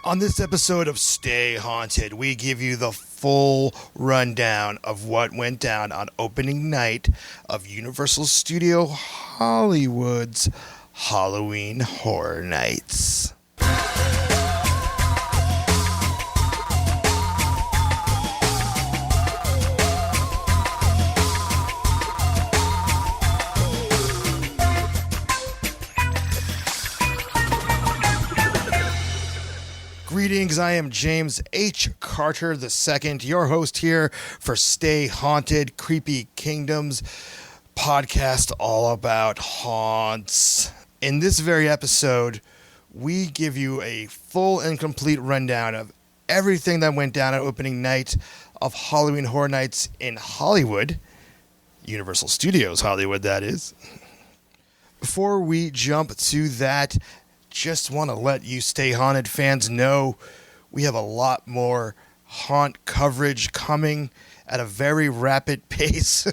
On this episode of Stay Haunted, we give you the full rundown of what went down on opening night of Universal Studio Hollywood's Halloween Horror Nights. Greetings, I am James H. Carter II, your host here for Stay Haunted, Creepy Kingdoms, podcast all about haunts. In this very episode, we give you a full and complete rundown of everything that went down at opening night of Halloween Horror Nights in Hollywood, Universal Studios Hollywood, that is. Before we jump to that, just want to let you Stay Haunted fans know we have a lot more haunt coverage coming at a very rapid pace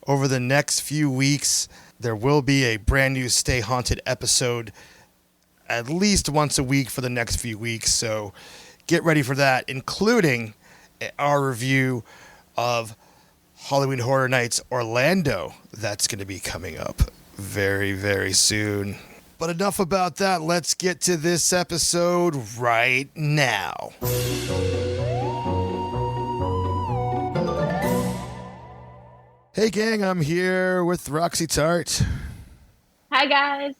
over the next few weeks. There will be a brand new Stay Haunted episode at least once a week for the next few weeks, so get ready for that, including our review of Halloween Horror Nights Orlando. That's going to be coming up very, very soon. But enough about that. Let's get to this episode right now. Hey, gang, I'm here with Roxy Tart. Hi, guys.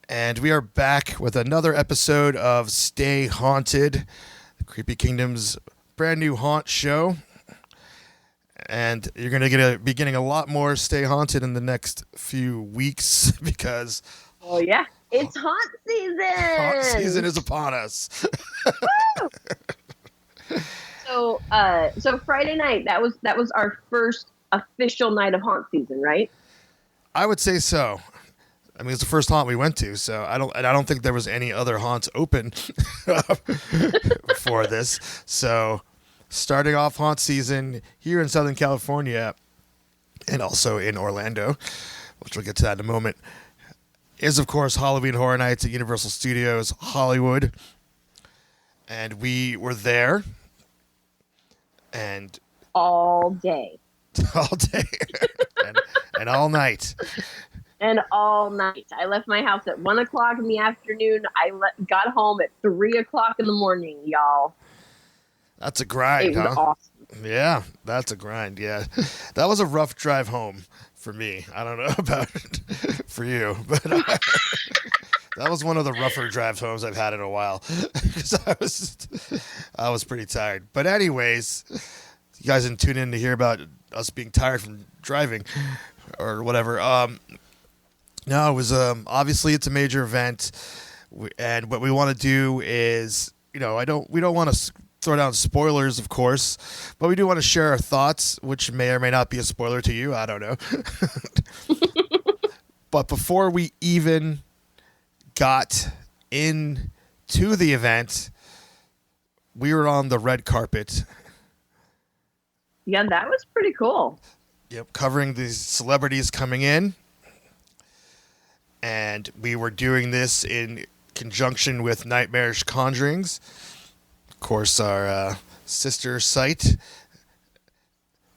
And we are back with another episode of Stay Haunted, Creepy Kingdom's brand new haunt show. And you're going to be getting a lot more Stay Haunted in the next few weeks because... Oh, yeah. It's haunt season. Haunt season is upon us. So Friday night, that was our first official night of haunt season, right? I would say so. I mean, it's the first haunt we went to, so I don't think there was any other haunts open for this. So, starting off haunt season here in Southern California and also in Orlando, which we'll get to that in a moment, is, of course, Halloween Horror Nights at Universal Studios Hollywood. And we were there. And all day. All day. and all night. And all night. I left my house at 1 o'clock in the afternoon. I got home at 3 o'clock in the morning, y'all. That's a grind, it was huh? Awesome. Yeah, that's a grind, yeah. That was a rough drive home for me. I don't know about it for you, but that was one of the rougher drives homes I've had in a while because I was pretty tired. But anyways, you guys didn't tune in to hear about us being tired from driving or whatever. No, it was obviously it's a major event, and what we want to do is, we don't want to throw down spoilers, of course, but we do want to share our thoughts, which may or may not be a spoiler to you. I don't know. But before we even got into the event, we were on the red carpet. Yeah, that was pretty cool. Yep, covering these celebrities coming in. And we were doing this in conjunction with Nightmarish Conjurings. Of course, our sister site,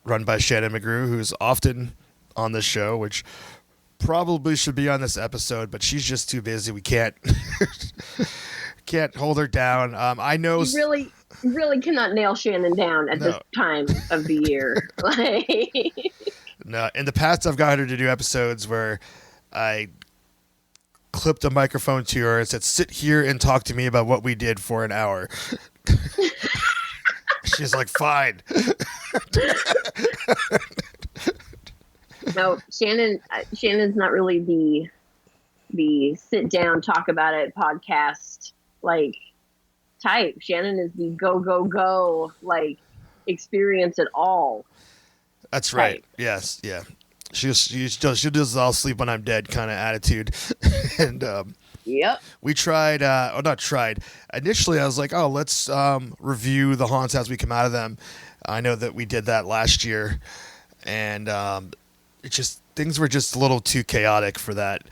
run by Shannon McGrew, who's often on the show, which probably should be on this episode, but she's just too busy. We can't hold her down. I know you really cannot nail Shannon down at this time of the year. No, in the past, I've got her to do episodes where I clipped a microphone to her and said, "Sit here and talk to me about what we did for an hour." She's like, "Fine." No, Shannon's not really the sit down, talk about it podcast type. Shannon is the go experience it all. That's right. Type. Yes, yeah. She does all sleep when I'm dead kind of attitude. And yep. We tried, not tried. Initially, I was like, oh, let's review the haunts as we come out of them. I know that we did that last year, and things were just a little too chaotic for that.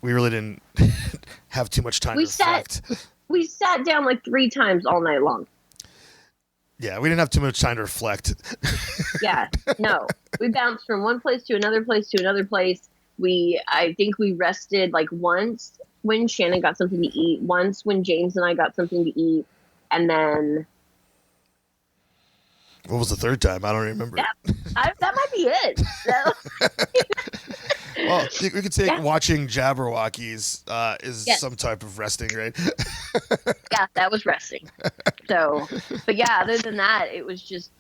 We really didn't have too much time to reflect. we sat down like 3 times all night long. Yeah, we didn't have too much time to reflect. Yeah, no. We bounced from one place to another place to another place. I think we rested like once when Shannon got something to eat, once when James and I got something to eat, and then... What was the third time? I don't remember. That might be it. Well, we could say watching Jabberwockies is some type of resting, right? Yeah, that was resting. So, but yeah, other than that, it was just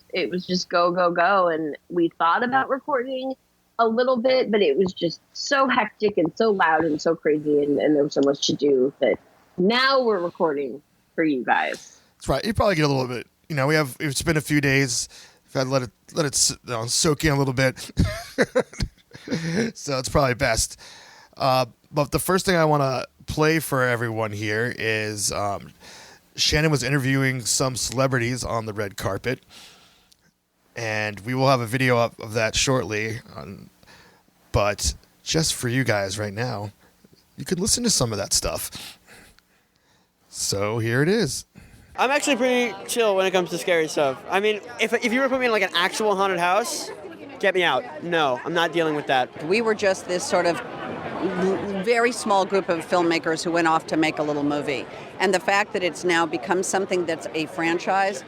go, go, go. And we thought about recording a little bit, but it was just so hectic and so loud and so crazy. And there was so much to do that now we're recording for you guys. That's right. You probably get a little bit, it's been a few days. We've had to let it soak in a little bit. So it's probably best. But the first thing I want to play for everyone here is Shannon was interviewing some celebrities on the red carpet. And we will have a video up of that shortly. But just for you guys right now, you could listen to some of that stuff. So here it is. I'm actually pretty chill when it comes to scary stuff. I mean, if you were to put me in like an actual haunted house, get me out. No, I'm not dealing with that. We were just this sort of very small group of filmmakers who went off to make a little movie. And the fact that it's now become something that's a franchise,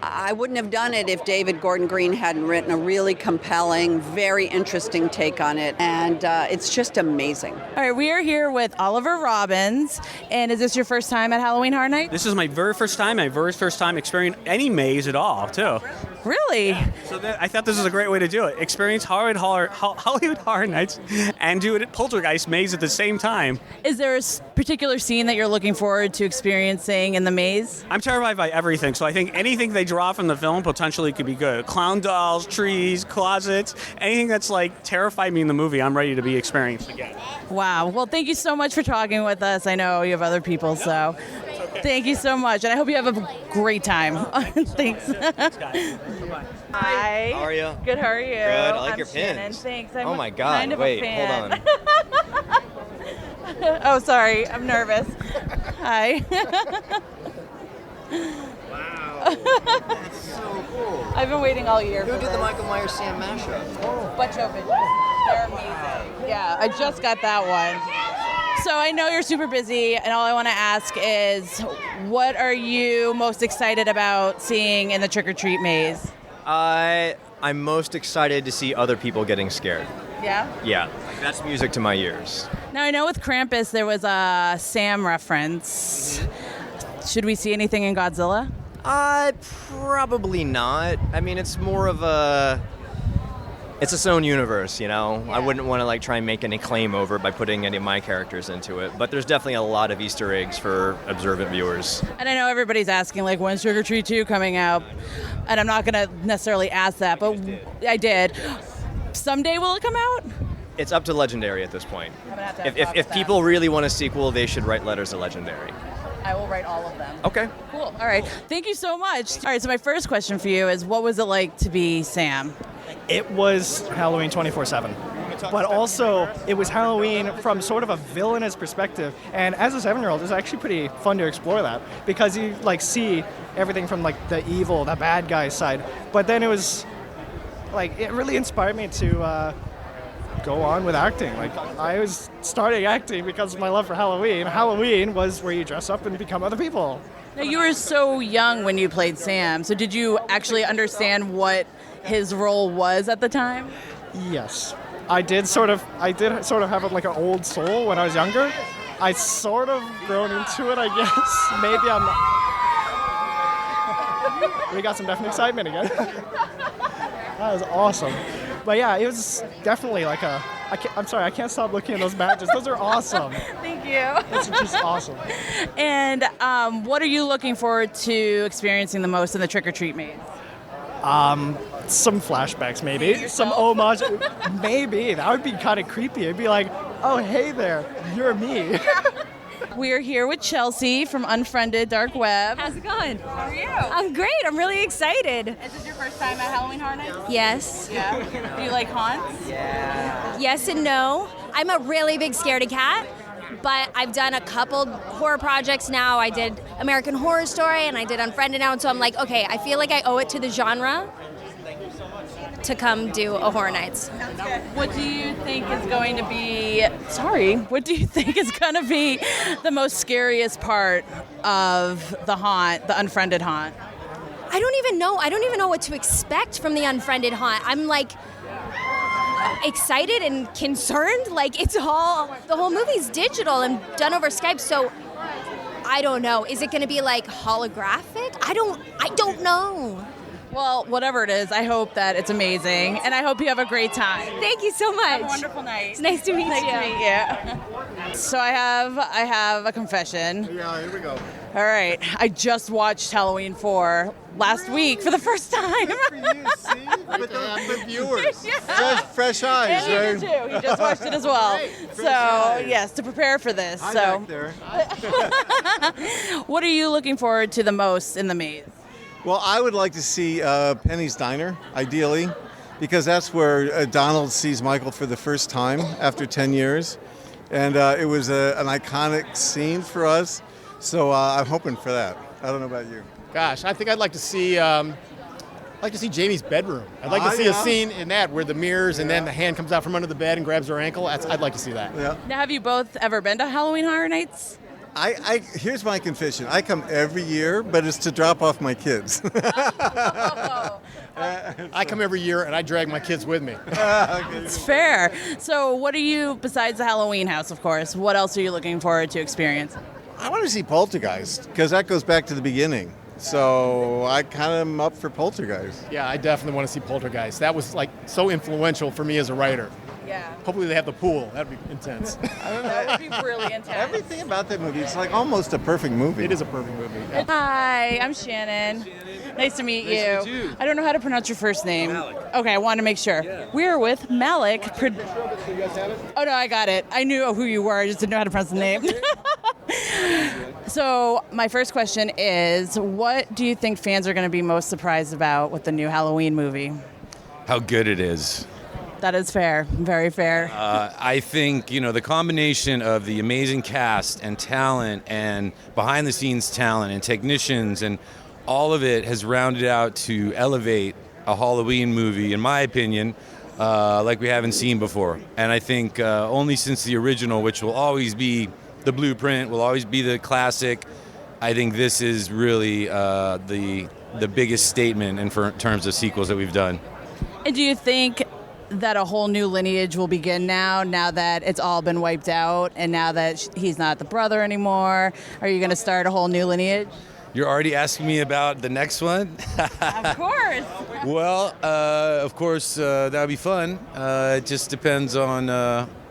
I wouldn't have done it if David Gordon Green hadn't written a really compelling, very interesting take on it. And it's just amazing. All right, we are here with Oliver Robbins. And is this your first time at Halloween Horror Nights? This is my very first time experiencing any maze at all, too. Really? Yeah. So I thought this was a great way to do it. Experience Hollywood Horror Nights and do it at Poltergeist Maze at the same time. Is there a particular scene that you're looking forward to experiencing in the maze? I'm terrified by everything, so I think anything they draw from the film potentially could be good. Clown dolls, trees, closets, anything that's like terrified me in the movie, I'm ready to be experienced again. Wow. Well, thank you so much for talking with us. I know you have other people, so thank you so much. And I hope you have a great time. Thanks. Bye-bye. Hi. How are you? Good, how are you? Good. I like I'm your Shannon. pins. Thanks. Oh my God. Kind of Wait, a fan. hold on. Oh, sorry. I'm nervous. Hi. Wow. That's so cool. I've been waiting all year Who for did the this. Michael Myers Sam mashup? Butch Open. They're amazing. Yeah, I just got that one. So I know you're super busy, and all I want to ask is, what are you most excited about seeing in the trick-or-treat maze? I'm most excited to see other people getting scared. Yeah? Yeah, that's music to my ears. Now, I know with Krampus there was a Sam reference. Should we see anything in Godzilla? Probably not. I mean, it's more of it's its own universe, you know? Yeah. I wouldn't want to like try and make any claim over it by putting any of my characters into it, but there's definitely a lot of Easter eggs for observant viewers. And I know everybody's asking, like, when's Trick or Treat 2 coming out? And I'm not going to necessarily ask that, but I did. Someday will it come out? It's up to Legendary at this point. I'm gonna have to have If talks with people them. really want a sequel, they should write letters to Legendary. I will write all of them. Okay. Cool. All right. Thank you so much. All right. So my first question for you is, what was it like to be Sam? It was Halloween 24/7. But also, it was Halloween from sort of a villainous perspective. And as a 7-year-old, it's actually pretty fun to explore that because you like see everything from like the evil, the bad guy side. But then it was like it really inspired me to go on with acting. Like I was starting acting because of my love for Halloween. Halloween was where you dress up and become other people. Now, you were so young when you played Sam. So did you actually understand what his role was at the time? Yes. I did sort of have like an old soul when I was younger. I sort of grown into it, I guess. Maybe I'm not. We got some definite excitement again. That was awesome. But yeah, it was definitely like I'm sorry, I can't stop looking at those badges. Those are awesome. Thank you. It's just awesome. And what are you looking forward to experiencing the most in the Trick or Treat maze? Some flashbacks, maybe. Some homage. Maybe. That would be kind of creepy. It'd be like, oh, hey there, you're me. We're here with Chelsea from Unfriended Dark Web. How's it going? How are you? I'm great. I'm really excited. Is this your first time at Halloween Horror Nights? Yes. Yeah. Do you like haunts? Yes and no. I'm a really big scaredy cat. but I've done a couple horror projects now. I did American Horror Story and I did Unfriended now, and so I'm like, okay, I feel like I owe it to the genre to come do a Horror Nights. What do you think is going to be, what do you think is going to be the most scariest part of the haunt, the Unfriended haunt? I don't even know. I don't even know what to expect from the Unfriended haunt. I'm like excited and concerned. Like the whole movie's digital and done over Skype, so I don't know. Is it going to be like holographic? I don't know. Well, whatever it is, I hope that it's amazing, and I hope you have a great time. Thank you so much. Have a wonderful night. It's nice to meet you. Nice to meet you. So I have a confession. Yeah, here we go. All right, I just watched Halloween 4 last week for the first time. Good for you, see? With viewers. Yeah. Fresh eyes, And he did too. He just watched it as well. So yes, to prepare for this. Hi So, back there. what are you looking forward to the most in the maze? Well, I would like to see Penny's Diner, ideally, because that's where Donald sees Michael for the first time after 10 years. And it was an iconic scene for us, so I'm hoping for that. I don't know about you. Gosh, I think I'd like to see Jamie's bedroom. I'd like to see a scene in that where the mirrors and then the hand comes out from under the bed and grabs her ankle. I'd like to see that. Yeah. Now, have you both ever been to Halloween Horror Nights? Here's my confession. I come every year, but it's to drop off my kids. I come every year and I drag my kids with me. It's fair. So what are you, besides the Halloween house, of course, what else are you looking forward to experiencing? I want to see Poltergeist, because that goes back to the beginning. So I kind of am up for Poltergeist. Yeah, I definitely want to see Poltergeist. That was like so influential for me as a writer. Yeah. Hopefully they have the pool. That'd be intense. That would be really intense. Everything about that movie, it's like almost a perfect movie. It is a perfect movie. Yeah. Hi, I'm Shannon. Nice to meet you. I don't know how to pronounce your first name. Malik. Okay, I wanted to make sure. Yeah. We're with Malik. Oh, no, I got it. I knew who you were. I just didn't know how to pronounce the name. So my first question is, what do you think fans are going to be most surprised about with the new Halloween movie? How good it is. That is fair. Very fair. I think, the combination of the amazing cast and talent and behind-the-scenes talent and technicians and all of it has rounded out to elevate a Halloween movie, in my opinion, like we haven't seen before. And I think only since the original, which will always be the blueprint, will always be the classic, I think this is really the biggest statement in terms of sequels that we've done. And do you think that a whole new lineage will begin now that it's all been wiped out and now that he's not the brother anymore? Are you going to start a whole new lineage? You're already asking me about the next one? Of course. Well, of course, that would be fun. It just depends on,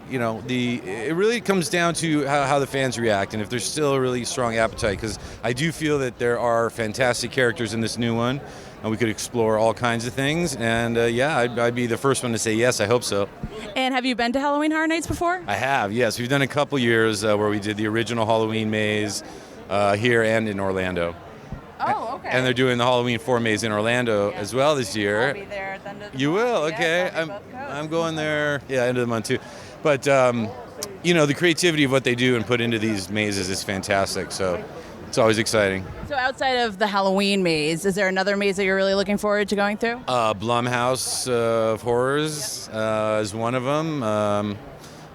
it really comes down to how the fans react and if there's still a really strong appetite, because I do feel that there are fantastic characters in this new one. And we could explore all kinds of things. And I'd be the first one to say yes, I hope so. And have you been to Halloween Horror Nights before? I have, yes. We've done a couple years where we did the original Halloween maze here and in Orlando. Oh, okay. And they're doing the Halloween 4 maze in Orlando as well this year. I'll be there at the end of the You month. will, okay. Yes, I'm going there, end of the month too. But, the creativity of what they do and put into these mazes is fantastic. So it's always exciting. So outside of the Halloween maze, is there another maze that you're really looking forward to going through? Blumhouse of Horrors is one of them,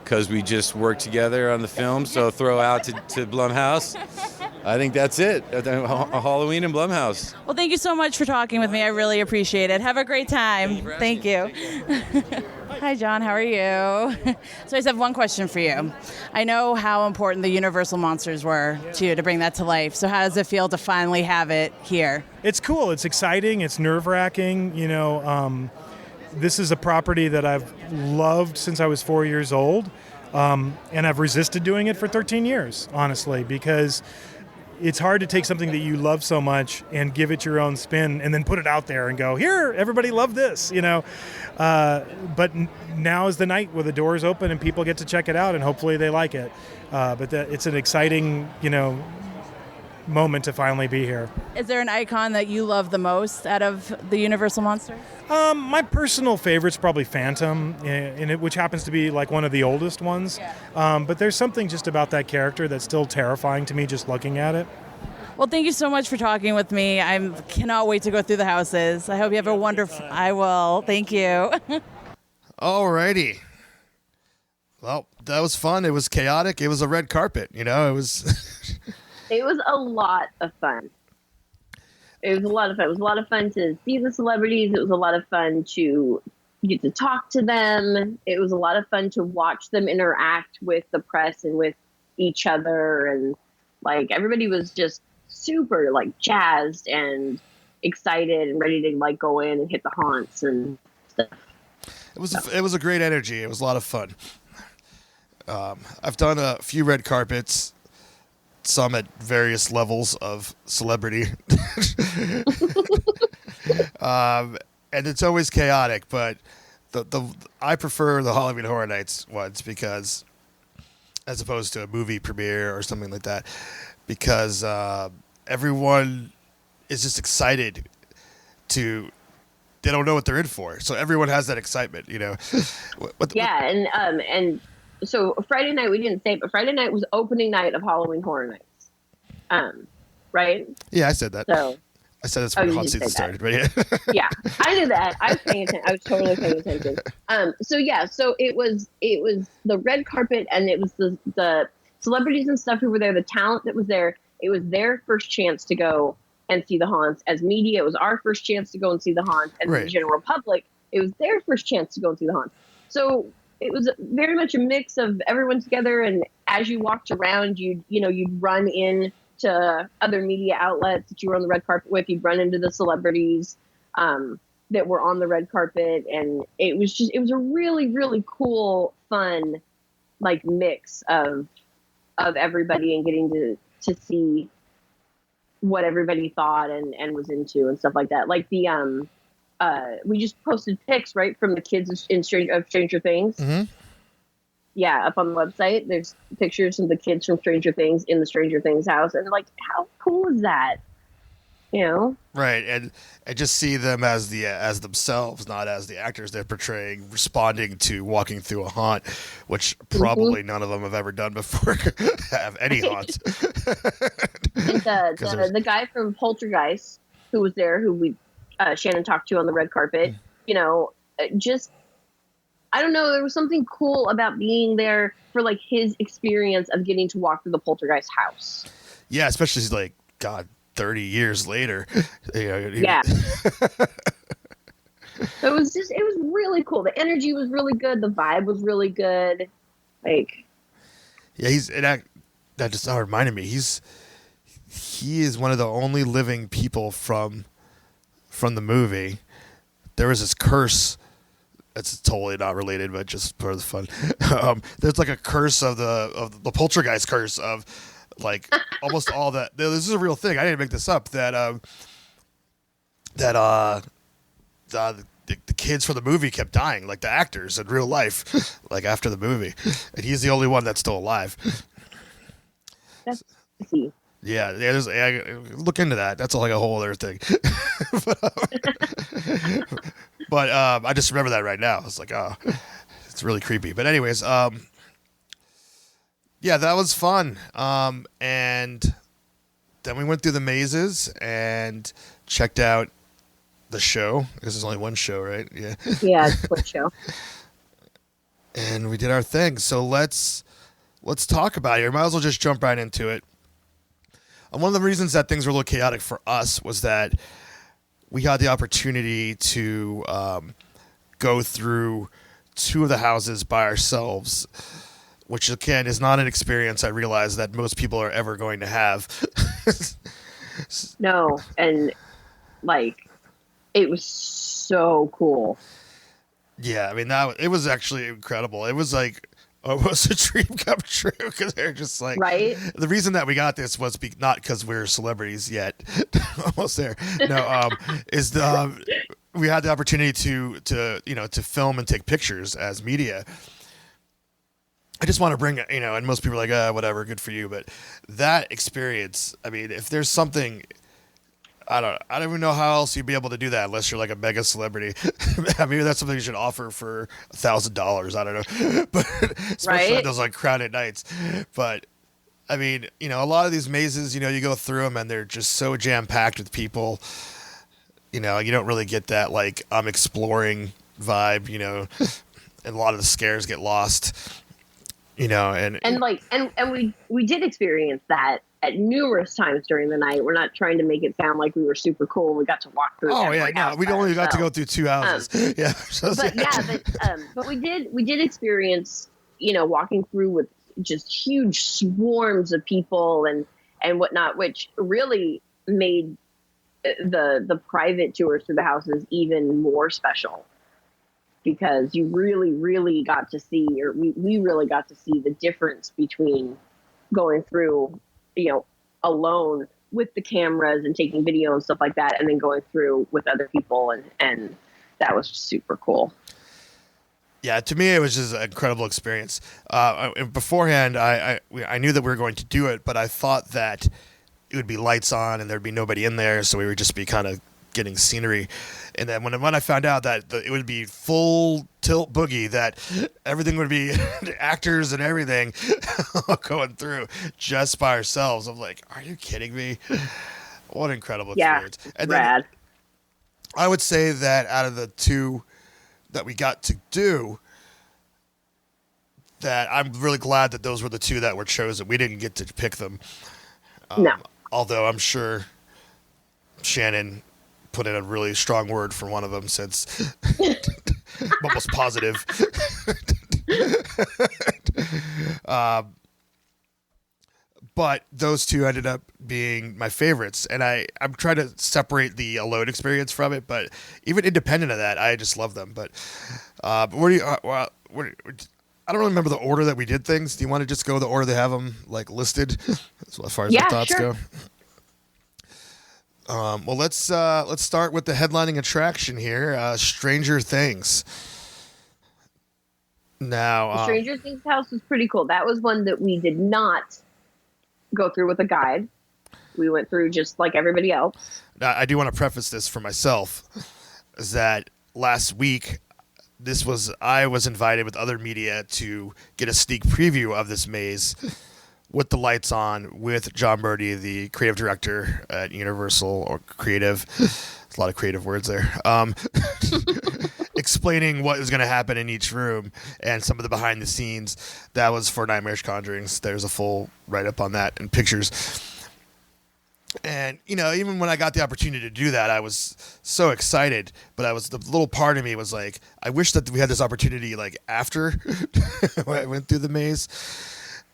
because we just worked together on the film, so throw out to Blumhouse. I think that's it, Halloween and Blumhouse. Well, thank you so much for talking with me. I really appreciate it. Have a great time. Thank you. Hi, John. How are you? So I just have one question for you. I know how important the Universal monsters were to you to bring that to life. So how does it feel to finally have it here? It's cool. It's exciting. It's nerve-wracking. This is a property that I've loved since I was 4 years old, and I've resisted doing it for 13 years, honestly, because it's hard to take something that you love so much and give it your own spin and then put it out there and go, here, everybody love this, But now is the night where the doors open and people get to check it out and hopefully they like it. But it's an exciting, moment to finally be here. Is there an icon that you love the most out of the Universal monsters? My personal favorite's probably Phantom, which happens to be like one of the oldest ones. But there's something just about that character that's still terrifying to me just looking at it. Well, thank you so much for talking with me. I cannot wait to go through the houses. I hope you have a wonderful... I will. Thank you. Alrighty. Well, that was fun. It was chaotic. It was a red carpet, It was... It was a lot of fun. It was a lot of fun. It was a lot of fun to see the celebrities. It was a lot of fun to get to talk to them. It was a lot of fun to watch them interact with the press and with each other. And like everybody was just super like jazzed and excited and ready to like go in and hit the haunts and stuff. It was a great energy. It was a lot of fun. I've done a few red carpets, some at various levels of celebrity. And it's always chaotic, but I prefer the Halloween Horror Nights ones because, as opposed to a movie premiere or something like that, because everyone is just excited they don't know what they're in for. So everyone has that excitement, And so Friday night, we didn't say it, but Friday night was opening night of Halloween Horror Nights. Right? Yeah, I said that. So I said that's when the haunt season started, but yeah. Yeah, I knew that. I was paying attention. I was totally paying attention. So it was the red carpet, and it was the celebrities and stuff who were there, the talent that was there. It was their first chance to go and see the haunts. As media, it was our first chance to go and see the haunts, and right. The general public, it was their first chance to go and see the haunts. So it was very much a mix of everyone together, and as you walked around, you'd run in to other media outlets that you were on the red carpet with. You'd run into the celebrities that were on the red carpet, and it was a really, really cool, fun, like mix of everybody and getting to see what everybody thought and was into and stuff like that. Like the we just posted pics right from the kids of Stranger Things. Mm-hmm. Yeah, up on the website, there's pictures of the kids from Stranger Things in the Stranger Things house, and like, how cool is that? Right, and just see them as themselves, not as the actors they're portraying, responding to walking through a haunt, which probably none of them have ever done before. Have any haunts. And the guy from Poltergeist who was there, who we Shannon talked to on the red carpet, just. I don't know. There was something cool about being there for like his experience of getting to walk through the Poltergeist house. Yeah, especially like 30 years later. Yeah. So it was really cool. The energy was really good. The vibe was really good. Like, yeah, that just reminded me. He is one of the only living people from the movie. There was this curse. It's totally not related, but just for the fun. There's like a curse of the Poltergeist curse of like almost all that. This is a real thing. I didn't make this up. The kids from the movie kept dying, like the actors in real life, like after the movie, and he's the only one that's still alive. That's crazy. Yeah, look into that. That's like a whole other thing. But I just remember that right now. It's like, oh, it's really creepy. But anyways, yeah, that was fun. And then we went through the mazes and checked out the show. Because there's only one show, right? Yeah. Yeah, it's one show. And we did our thing. So let's talk about it. We might as well just jump right into it. And one of the reasons that things were a little chaotic for us was that we had the opportunity to go through two of the houses by ourselves, which again is not an experience I realize that most people are ever going to have. No, and like it was so cool. Yeah, I mean it was actually incredible. It was like almost a dream come true because they're just like, right. The reason that we got this was not because we're celebrities yet, almost there. No, we had the opportunity to film and take pictures as media, I just want to bring, and most people are like, whatever, good for you. But that experience, I mean, if there's something, I don't even know how else you'd be able to do that unless you're like a mega celebrity. Maybe that's something you should offer for $1,000. I don't know, but especially on those like crowded nights. But I mean, a lot of these mazes, you go through them and they're just so jam packed with people. You don't really get that like I'm exploring vibe. And a lot of the scares get lost. And we did experience that at numerous times during the night. We're not trying to make it sound like we were super cool. We got to walk through. Oh yeah, no, we only got to go through 2 houses. But we did experience, walking through with just huge swarms of people and whatnot, which really made the private tours through the houses even more special. Because you really, really got to see, or we really got to see the difference between going through, alone with the cameras and taking video and stuff like that, and then going through with other people, and that was super cool. Yeah, to me, it was just an incredible experience. Beforehand, I knew that we were going to do it, but I thought that it would be lights on and there'd be nobody in there, so we would just be kind of getting scenery. And then when I found out that it would be full tilt boogie, that everything would be actors and everything going through just by ourselves, I'm like, are you kidding me? What an incredible experience. And rad. Then I would say that out of the 2 that we got to do, that I'm really glad that those were the 2 that were chosen. We didn't get to pick them. No. Although I'm sure Shannon put in a really strong word for one of them, since I'm almost positive. But those 2 ended up being my favorites, and I'm trying to separate the alone experience from it. But even independent of that, I just love them. But where do you? I don't really remember the order that we did things. Do you want to just go the order they have them like listed, as far as your thoughts go? Well, let's start with the headlining attraction here, Stranger Things. Now, the Stranger Things house was pretty cool. That was one that we did not go through with a guide. We went through just like everybody else. Now, I do want to preface this for myself, is that last week, I was invited with other media to get a sneak preview of this maze with the lights on, with John Murdy, the creative director at Universal, or creative. There's a lot of creative words there. Explaining what is going to happen in each room and some of the behind the scenes. That was for Nightmares Conjurings. There's a full write-up on that and pictures. And, even when I got the opportunity to do that, I was so excited. But the little part of me was like, I wish that we had this opportunity like after I went through the maze.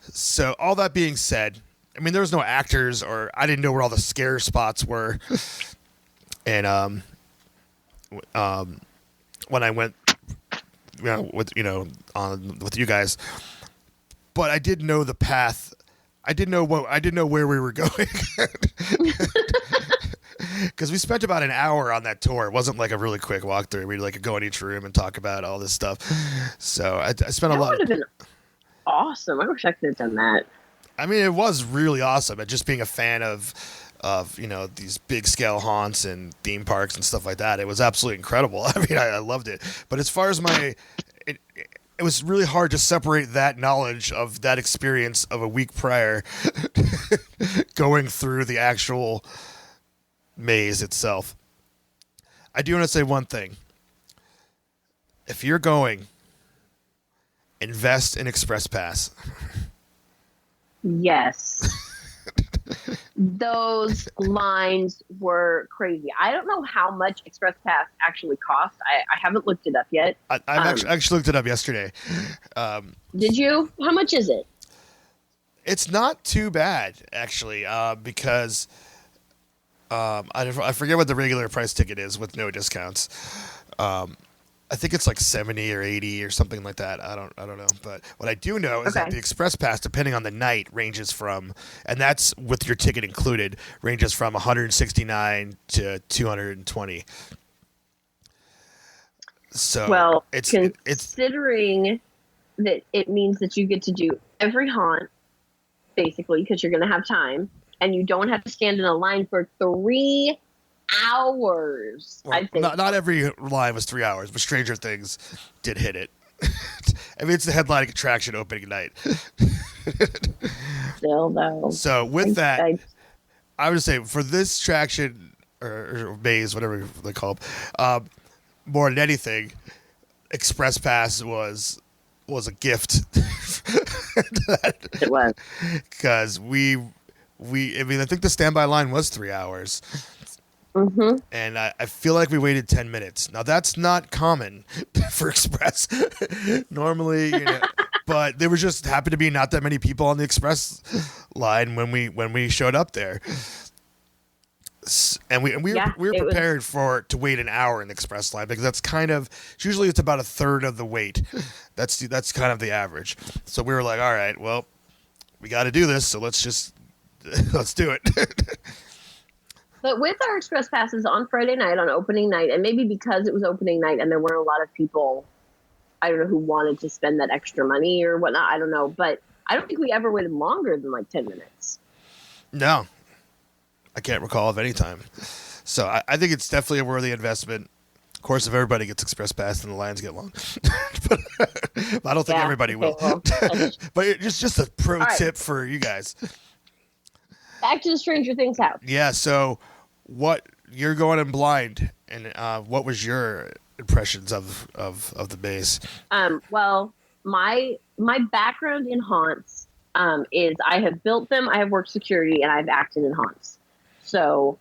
So all that being said, I mean, there was no actors, or I didn't know where all the scare spots were. And when I went, with you guys, but I did know the path. I didn't know where we were going. Because we spent about an hour on that tour. It wasn't like a really quick walkthrough. We'd like go in each room and talk about all this stuff. So I spent a lot. That would have been awesome. I wish I could have done that. I mean, it was really awesome. And just being a fan of these big scale haunts and theme parks and stuff like that, it was absolutely incredible. I mean, I loved it. But as far as it was really hard to separate that knowledge of that experience of a week prior going through the actual maze itself. I do want to say one thing. If you're going, invest in Express Pass. Yes. Those lines were crazy. I don't know how much Express Pass actually cost. I haven't looked it up yet. I've actually looked it up yesterday. Did you? How much is it? It's not too bad, actually, because I forget what the regular price ticket is with no discounts. I think it's like 70 or 80 or something like that. I don't know. But what I do know is that the Express Pass, depending on the night, ranges from, and that's with your ticket included, ranges from $169 to $220. So Well, considering that it means that you get to do every haunt, basically, because you're going to have time, and you don't have to stand in a line for 3 hours. Well, not every line was 3 hours, but Stranger Things did hit it. I mean, it's the headlining attraction opening night. Still, though. So with that, I would say for this attraction or maze, whatever they call them, more than anything, Express Pass was a gift. It was, because I mean, I think the standby line was 3 hours. Mm-hmm. And I feel like we waited 10 minutes. Now, that's not common for Express. Normally, but there was just happened to be not that many people on the Express line when we showed up there. And we were prepared to wait an hour in the Express line, because that's usually it's about a third of the wait. That's kind of the average. So we were like, all right, well, we got to do this. So let's do it. But with our Express Passes on Friday night, on opening night, and maybe because it was opening night and there weren't a lot of people, I don't know, who wanted to spend that extra money or whatnot, I don't know. But I don't think we ever waited longer than like 10 minutes. No. I can't recall of any time. So I think it's definitely a worthy investment. Of course, if everybody gets Express Pass, then the lines get long. but I don't think everybody will. Well, but just a pro tip for you guys. Back to the Stranger Things house. Yeah, so you're going in blind, and what was your impressions of the base? Well, my background in haunts is I have built them, I have worked security, and I've acted in haunts. So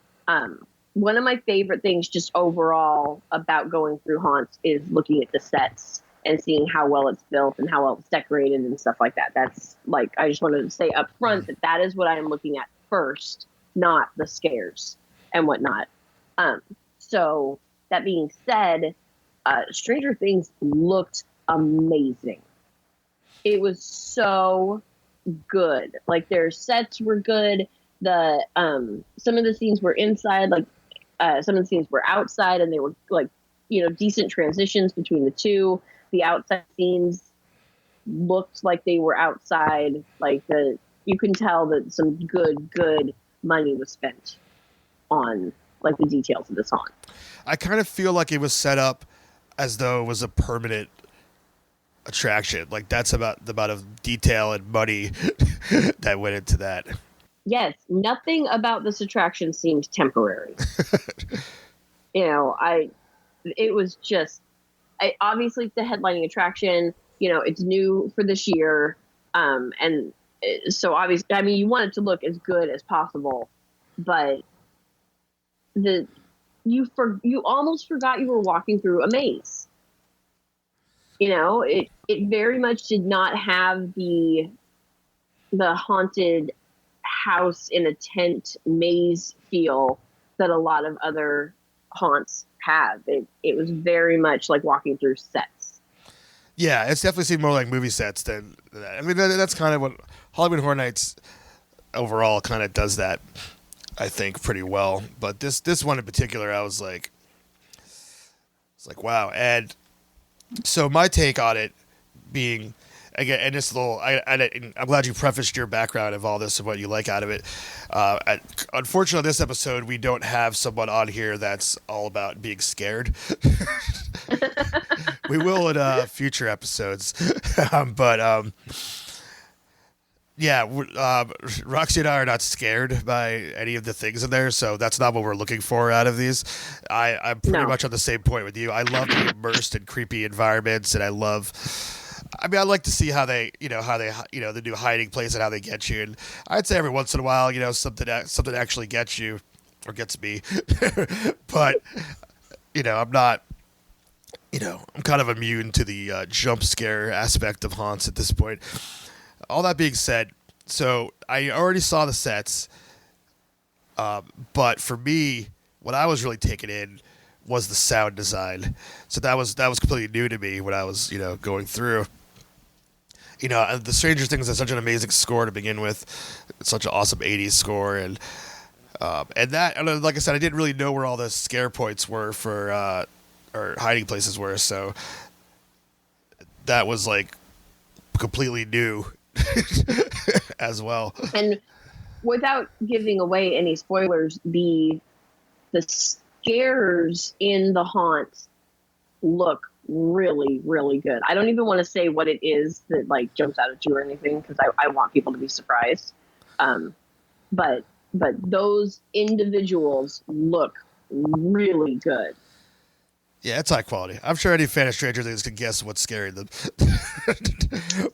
one of my favorite things just overall about going through haunts is looking at the sets and seeing how well it's built and how well it's decorated and stuff like that. That's like, I just wanted to say up front that is what I am looking at first, not the scares and whatnot. So that being said, Stranger Things looked amazing. It was so good. Like, their sets were good. The some of the scenes were inside, like some of the scenes were outside, and they were like, decent transitions between the two. The outside scenes looked like they were outside. Like, you can tell that some good money was spent on like the details of this haunt. I kind of feel like it was set up as though it was a permanent attraction. Like, that's about the amount of detail and money that went into that. Yes, nothing about this attraction seemed temporary. It was just, obviously it's the headlining attraction. It's new for this year, and so obviously, I mean, you want it to look as good as possible, but you almost forgot you were walking through a maze. It very much did not have the haunted house in a tent maze feel that a lot of other haunts have. It was very much like walking through sets. Yeah, it's definitely seemed more like movie sets than that. I mean, that's kind of what Hollywood Horror Nights overall kind of does that, I think, pretty well. But this one in particular, I was like, wow. And so my take on it being, again, and this little, I'm glad you prefaced your background of all this and what you like out of it. Unfortunately, this episode, we don't have someone on here that's all about being scared. We will in future episodes. Roxy and I are not scared by any of the things in there, so that's not what we're looking for out of these. I'm pretty much on the same point with you. I love being immersed in creepy environments, and I like to see how they the new hiding place and how they get you. And I'd say every once in a while, something actually gets you or gets me. But I'm not. I'm kind of immune to the jump scare aspect of haunts at this point. All that being said, so I already saw the sets, but for me, what I was really taken in was the sound design. So that was completely new to me when I was going through. The Stranger Things has such an amazing score to begin with. It's such an awesome 80s score, and that, like I said, I didn't really know where all the scare points were for or hiding places were, so that was like completely new as well. And without giving away any spoilers, the scares in the haunt look really, really good. I don't even want to say what it is that like jumps out at you or anything, because I want people to be surprised. But those individuals look really good. Yeah, it's high quality. I'm sure any fan of Stranger Things could guess what's scaring them.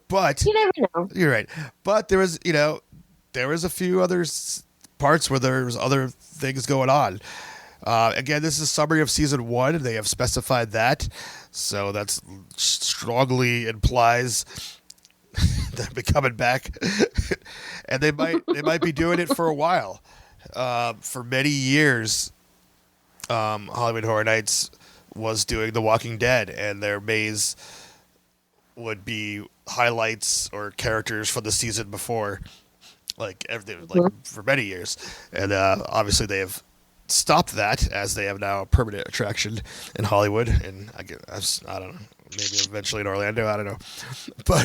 But you never know. You're right. But there was a few other parts where there was other things going on. Again, this is a summary of season 1. They have specified that, so that's strongly implies they'll be coming back, and they might be doing it for a while. For many years, Hollywood Horror Nights was doing The Walking Dead, and their maze would be highlights or characters from the season before, like everything, like for many years. And obviously they have stopped that, as they have now a permanent attraction in Hollywood, and I don't know, maybe eventually in Orlando, I don't know. But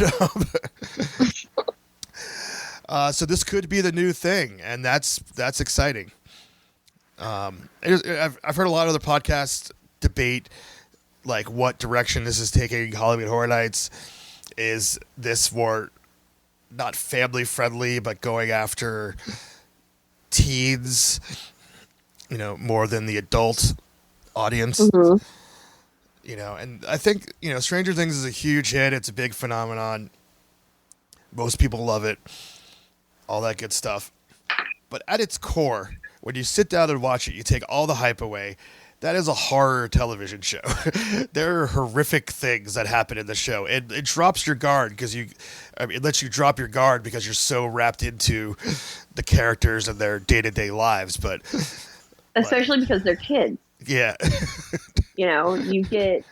so this could be the new thing, and that's exciting. I've heard a lot of other podcasts debate like what direction this is taking Hollywood Horror Nights. Is this more not family friendly, but going after teens, more than the adult audience? And I think, Stranger Things is a huge hit. It's a big phenomenon. Most people love it, all that good stuff. But at its core, when you sit down and watch it, you take all the hype away. That is a horror television show. There are horrific things that happen in the show. It drops your guard it lets you drop your guard because you're so wrapped into the characters and their day-to-day lives. But especially because they're kids. Yeah. You get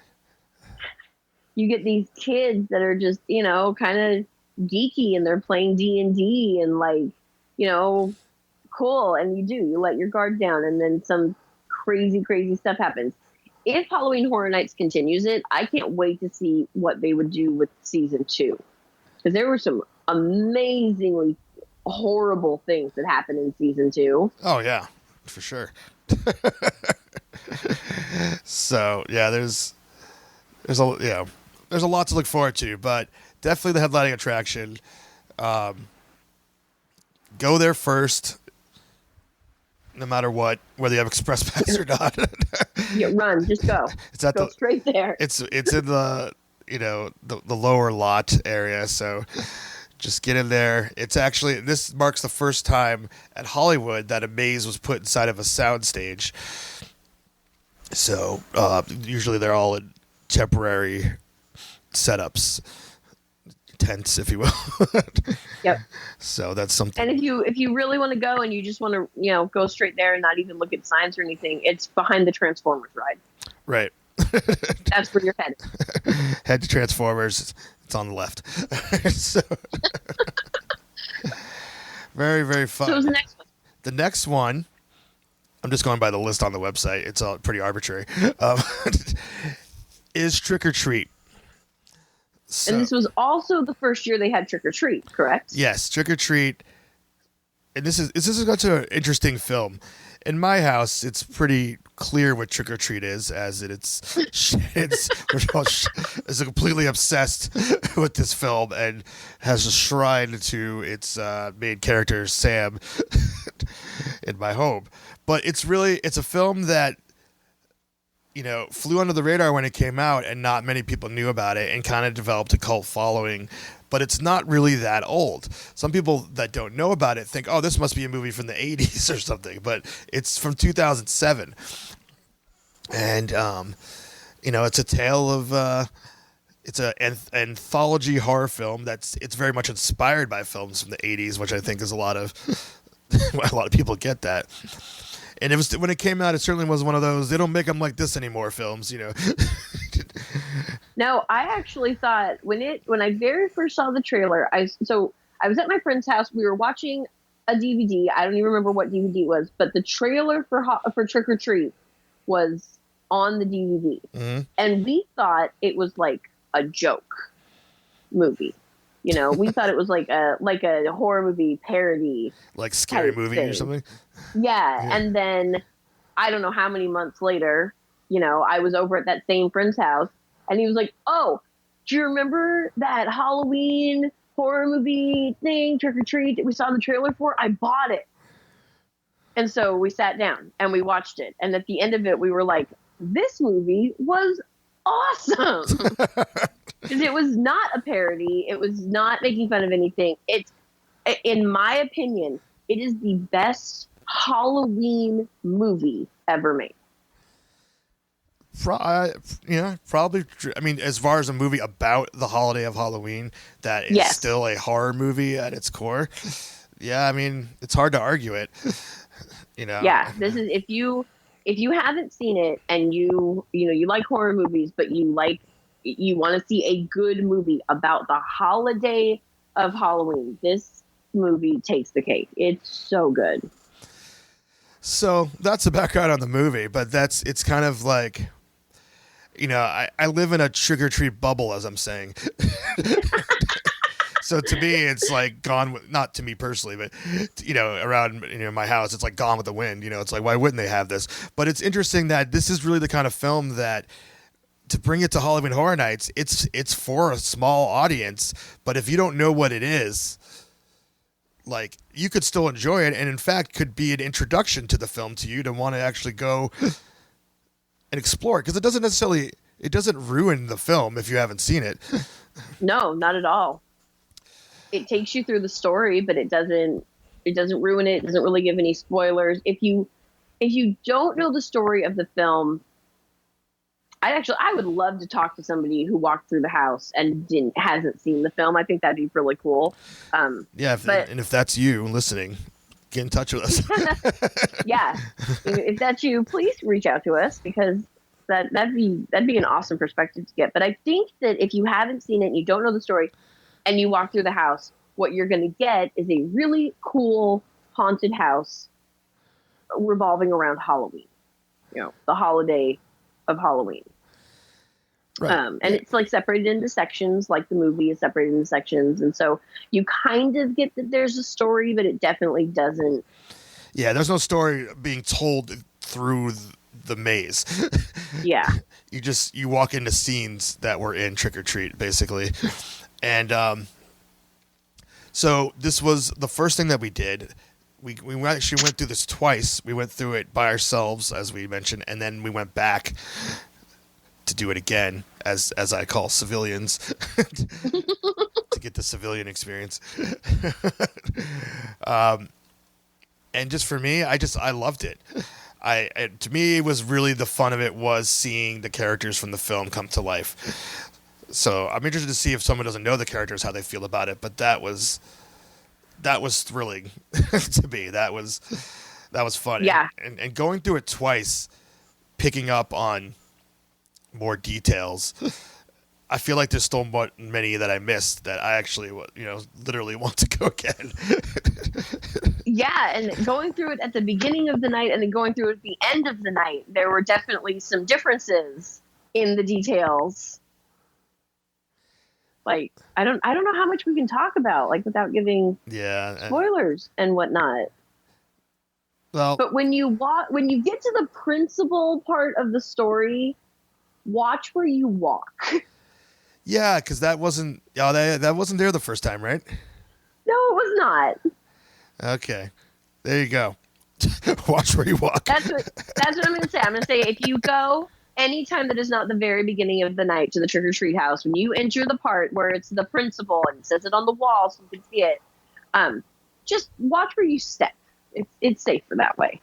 these kids that are just, kind of geeky, and they're playing D&D and cool. And you let your guard down, and then some crazy stuff happens. If Halloween Horror Nights continues it, I can't wait to see what they would do with season 2, because there were some amazingly horrible things that happened in season 2. Oh yeah, for sure. So yeah, there's a lot to look forward to, but definitely the headlining attraction. Go there first. No matter what, whether you have express pass or not. Yeah, run, just go. Go straight there. It's in the the lower lot area, so just get in there. This marks the first time at Hollywood that a maze was put inside of a soundstage. So usually they're all in temporary setups, tents, if you will. Yep. So that's something. And if you really want to go and you just want to go straight there and not even look at signs or anything, it's behind the Transformers ride. Right. That's where you're headed. Head to Transformers. It's on the left. So, very, very fun. So what's the next one? The next one, I'm just going by the list on the website. It's all pretty arbitrary. Is Trick or Treat. So, and this was also the first year they had Trick or Treat, correct? Yes, Trick or Treat. And this is such an interesting film. In my house, it's pretty clear what Trick or Treat is, as it's completely obsessed with this film and has a shrine to its main character Sam in my home. But it's a film that flew under the radar when it came out, and not many people knew about it, and kind of developed a cult following. But it's not really that old. Some people that don't know about it think, oh, this must be a movie from the 80s or something. But it's from 2007. And, it's a tale of, it's an anthology horror film it's very much inspired by films from the 80s, which I think is a lot of people get that. And when it came out, it certainly was one of those, they don't make them like this anymore films, No, I actually thought when I very first saw the trailer, I was at my friend's house. We were watching a DVD. I don't even remember what DVD it was, but the trailer for Trick or Treat was on the DVD. Mm-hmm. And we thought it was like a joke movie. You know, we thought it was like a horror movie parody, like Scary type Movie thing. or something. Yeah, and then I don't know how many months later, you know, I was over at that same friend's house, and he was like, "Oh, do you remember that Halloween horror movie thing, Trick or Treat, that we saw the trailer for? I bought it." And so we sat down and we watched it, and at the end of it, we were like, "This movie was awesome." Because it was not a parody. It was not making fun of anything. It's, in my opinion, it is the best Halloween movie ever made. Probably. I mean, as far as a movie about the holiday of Halloween, that is still a horror movie at its core. Yeah, I mean, it's hard to argue it. You know. Yeah, this is if you haven't seen it and you like horror movies, but you want to see a good movie about the holiday of Halloween, this movie takes the cake. It's so good. So that's the background on the movie, but it's kind of like, you know, I live in a trick or treat bubble, as I'm saying. So to me, it's like not to me personally, but, you know, around, you know, my house, it's like Gone with the Wind. You know, it's like, why wouldn't they have this? But it's interesting that this is really the kind of film that, to bring it to Halloween Horror Nights, it's for a small audience, but if you don't know what it is, like, you could still enjoy it, and in fact could be an introduction to the film to you to want to actually go and explore it, because it doesn't ruin the film if you haven't seen it. No, not at all. It takes you through the story, but it doesn't ruin it. It doesn't really give any spoilers. If you don't know the story of the film, I would love to talk to somebody who walked through the house and hasn't seen the film. I think that'd be really cool. If that's you listening, get in touch with us. Yeah, if that's you, please reach out to us, because that'd be an awesome perspective to get. But I think that if you haven't seen it and you don't know the story, and you walk through the house, what you're going to get is a really cool haunted house revolving around Halloween. You know, the holiday of Halloween. Right. And it's like separated into sections, like the movie is separated into sections. And so you kind of get that there's a story, but it definitely doesn't. Yeah, there's no story being told through the maze. Yeah. You walk into scenes that were in Trick or Treat, basically. And so this was the first thing that we did. We actually went through this twice. We went through it by ourselves, as we mentioned, and then we went back to do it again, as I call civilians, to get the civilian experience. And just for me, I loved it. To me, it was really the fun of it was seeing the characters from the film come to life. So I'm interested to see if someone doesn't know the characters, how they feel about it. But that was thrilling to me. That was fun. Yeah. And going through it twice, picking up on more details, I feel like there's still many that I missed that I actually, literally want to go again. Yeah, and going through it at the beginning of the night and then going through it at the end of the night, there were definitely some differences in the details. Like, I don't know how much we can talk about, like, without giving spoilers and whatnot. Well, but when you get to the principal part of the story, watch where you walk. Yeah, because that wasn't there the first time, right? No, it was not. Okay, there you go. Watch where you walk. That's what I'm going to say. I'm going to say, if you go anytime that is not the very beginning of the night to the trick or treat house, when you enter the part where it's the principal and it says it on the wall so you can see it, just watch where you step. It's safer that way.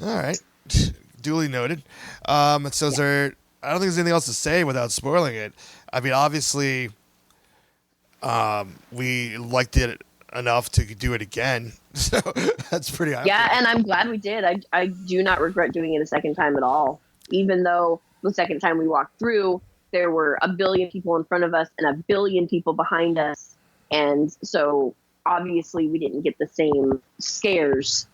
All right, duly noted. So I don't think there's anything else to say without spoiling it. I mean, obviously, we liked it enough to do it again, so that's pretty obvious. Yeah, and I'm glad we did. I do not regret doing it a second time at all, even though the second time we walked through, there were a billion people in front of us and a billion people behind us, and so obviously we didn't get the same scares,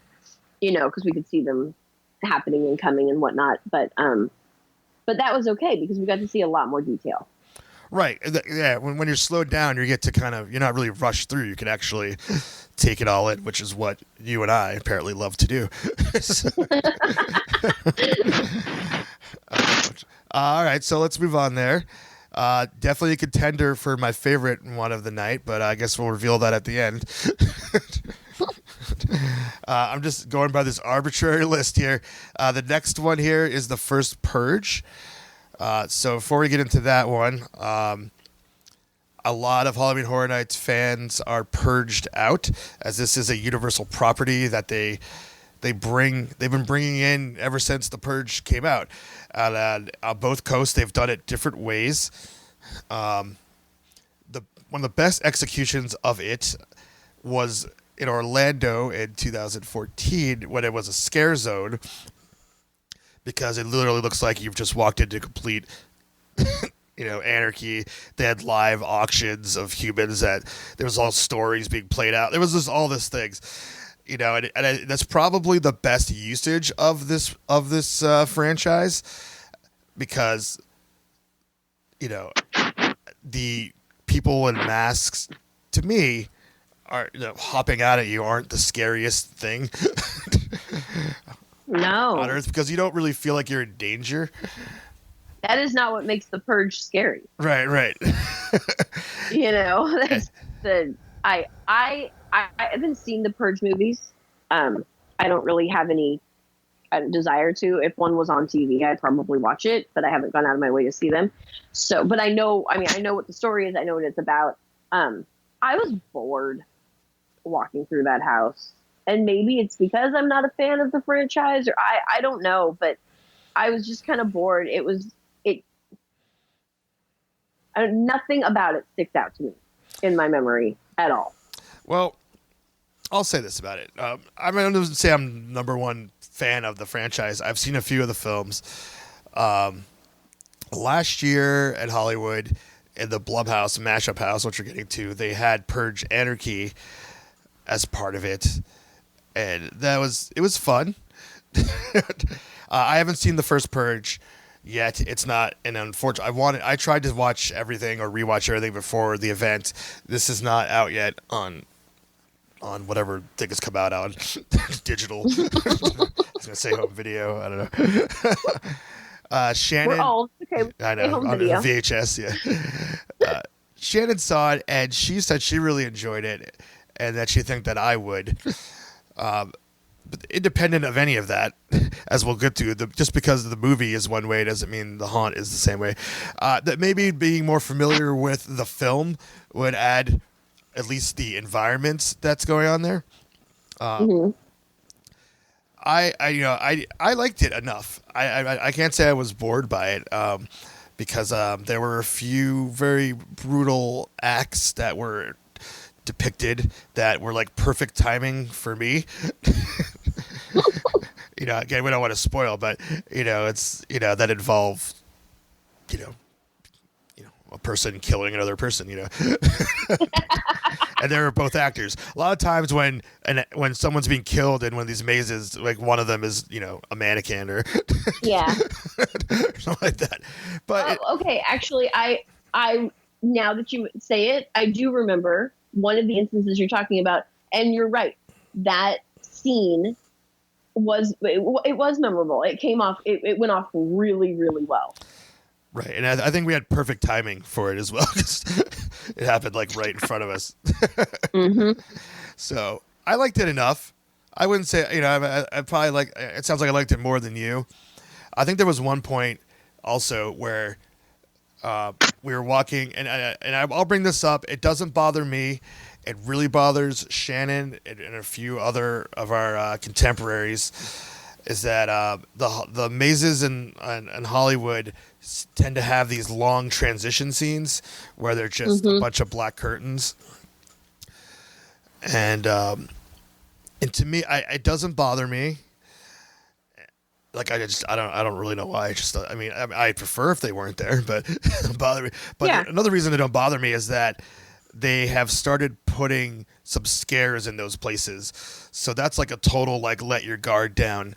because we could see them happening and coming and whatnot, but that was okay because we got to see a lot more detail. Right. Yeah. When you're slowed down, you get to you're not really rushed through. You can actually take it all in, which is what you and I apparently love to do. All right. So let's move on there. Definitely a contender for my favorite one of the night, but I guess we'll reveal that at the end. I'm just going by this arbitrary list here. The next one here is the first Purge. So before we get into that one, a lot of Halloween Horror Nights fans are purged out, as this is a universal property that they've been bringing in ever since the Purge came out. And on both coasts, they've done it different ways. One of the best executions of it was in Orlando in 2014 when it was a scare zone, because it literally looks like you've just walked into complete anarchy. They had live auctions of humans, that there was all stories being played out. There was just all these things, and that's probably the best usage of this franchise, because the people in masks, to me, are hopping out at you aren't the scariest thing No. on earth, because you don't really feel like you're in danger. That is not what makes the Purge scary. Right. That's I haven't seen the Purge movies. I don't really have any desire to. If one was on TV, I'd probably watch it, but I haven't gone out of my way to see them. So, but I know what the story is. I know what it's about. I was bored walking through that house, and maybe it's because I'm not a fan of the franchise, or I don't know, but I was just kind of bored. Nothing about it sticks out to me in my memory at all. Well, I'll say this about it. I'm going to say I'm number one fan of the franchise. I've seen a few of the films. Last year at Hollywood, in the Blumhouse Mashup House, which we're getting to, they had Purge Anarchy as part of it, and it was fun. I haven't seen the first Purge yet. It's not an unfortunate. I tried to watch everything or rewatch everything before the event. This is not out yet on whatever thing has come out on digital. I was gonna say home video. I don't know. Shannon. We're old. Okay. I know. Home On video. VHS. Yeah. Shannon saw it and she said she really enjoyed it, and that she think that I would. But independent of any of that, as we'll get to, just because the movie is one way doesn't mean the haunt is the same way. That maybe being more familiar with the film would add at least the environments that's going on there. I liked it enough. I can't say I was bored by it, because there were a few very brutal acts that were depicted that were like perfect timing for me. Again, we don't want to spoil, but it's that involve a person killing another person, and they were both actors. A lot of times when someone's being killed in one of these mazes, like one of them is a mannequin or something like that. But okay, actually, I now that you say it, I do remember one of the instances you're talking about, and you're right. That scene was memorable. It came off. It went off really, really well. Right, and I think we had perfect timing for it as well, because it happened like right in front of us. So I liked it enough. I wouldn't say I probably it sounds like I liked it more than you. I think there was one point also where we were walking, and I'll bring this up. It doesn't bother me. It really bothers Shannon and a few other of our contemporaries. Is that the mazes in Hollywood tend to have these long transition scenes where they're just a bunch of black curtains, and to me, it doesn't bother me. Like I don't really know why. I prefer if they weren't there, but it don't bother me. But another reason they don't bother me is that they have started putting some scares in those places. So that's like a total let your guard down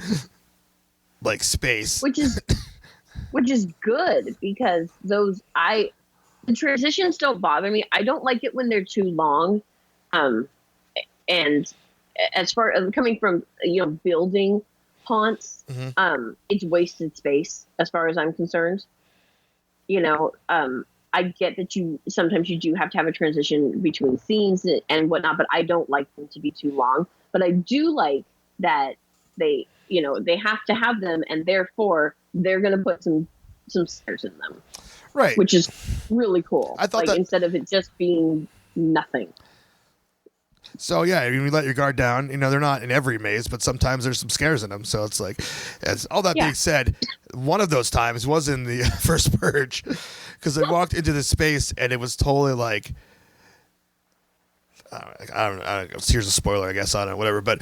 space. Which is good, because The transitions don't bother me. I don't like it when they're too long. And as far as coming from, building haunts, it's wasted space as far as I'm concerned. I get that sometimes you do have to have a transition between scenes and whatnot, but I don't like them to be too long. But I do like that they have to have them, and therefore they're going to put some stairs in them. Right. Which is really cool. I thought that instead of it just being nothing. So yeah, I mean, you let your guard down. They're not in every maze, but sometimes there's some scares in them. So it's like, all that being said, one of those times was in the first Purge, because I walked into this space and it was totally like, I don't know. Here's a spoiler, I guess. I don't know, whatever. But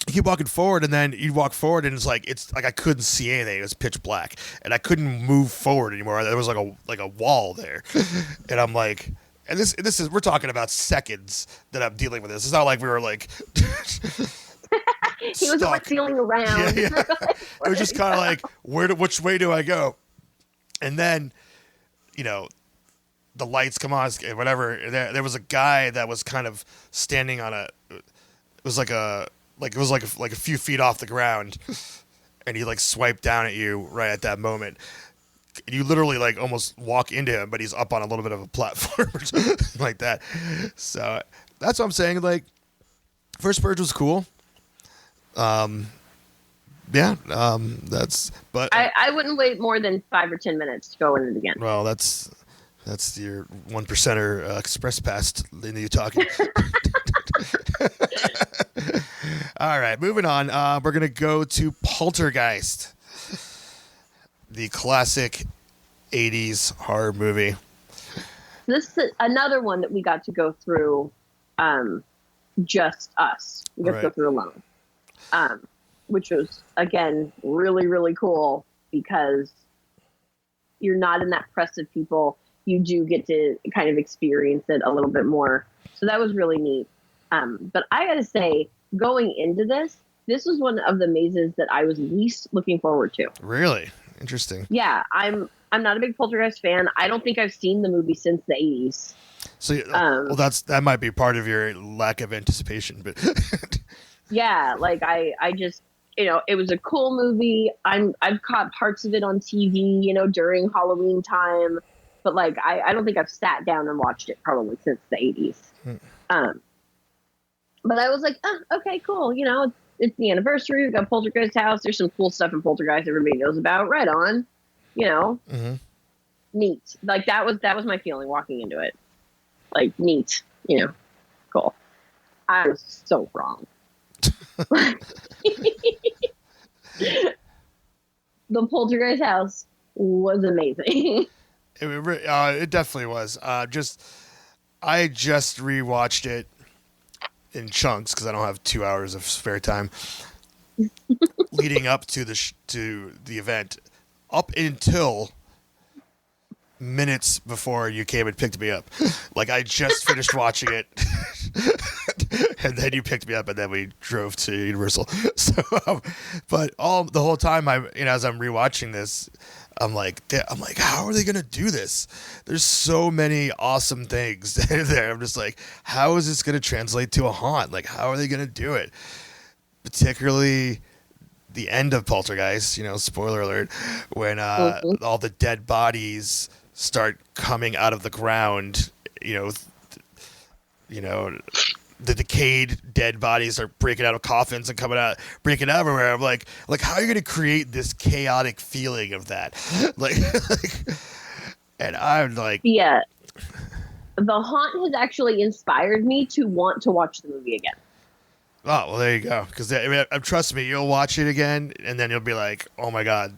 you keep walking forward, and then you walk forward, and it's like I couldn't see anything. It was pitch black, and I couldn't move forward anymore. There was like a wall there, and I'm like. And this is, we're talking about seconds that I'm dealing with this. It's not like we were like he was like feeling around. Yeah. It was just kind of like, which way do I go? And then, the lights come on, whatever. There was a guy that was kind of standing on it was like a few feet off the ground, and he like swiped down at you right at that moment. You literally like almost walk into him, but he's up on a little bit of a platform or something like that. So that's what I'm saying. Like, first Purge was cool. But I wouldn't wait more than 5 or 10 minutes to go in it again. Well, that's your 1%er express pass in you talking. All right, moving on. We're gonna go to Poltergeist, the classic 80s horror movie. This is another one that we got to go through, just us. We got to go through alone, which was, again, really, really cool because you're not in that press of people. You do get to kind of experience it a little bit more. So that was really neat. But I got to say, going into this was one of the mazes that I was least looking forward to. Really? Interesting. Yeah, I'm not a big Poltergeist fan. I don't think I've seen the movie since the 80s. So, that might be part of your lack of anticipation, but yeah, like I just, it was a cool movie. I've caught parts of it on TV, during Halloween time, but like I don't think I've sat down and watched it probably since the 80s. But I was like, okay, cool. It's the anniversary. We've got Poltergeist house. There's some cool stuff in Poltergeist everybody knows about. Right on. Neat. Like that was my feeling walking into it. Like neat. Cool. I was so wrong. The Poltergeist house was amazing. It definitely was. I just rewatched it in chunks because I don't have 2 hours of spare time leading up to the event, up until minutes before you came and picked me up. Like I just finished watching it and then you picked me up and then we drove to Universal. So but the whole time as I'm rewatching this, I'm like, how are they going to do this? There's so many awesome things there. I'm just like, how is this going to translate to a haunt? Like, how are they going to do it? Particularly the end of Poltergeist, spoiler alert, when all the dead bodies start coming out of the ground, the decayed dead bodies are breaking out of coffins and breaking out everywhere. I'm like, how are you going to create this chaotic feeling of that? And I'm like, yeah, the haunt has actually inspired me to want to watch the movie again. Oh, well, there you go. Because trust me, you'll watch it again and then you'll be like, oh my God,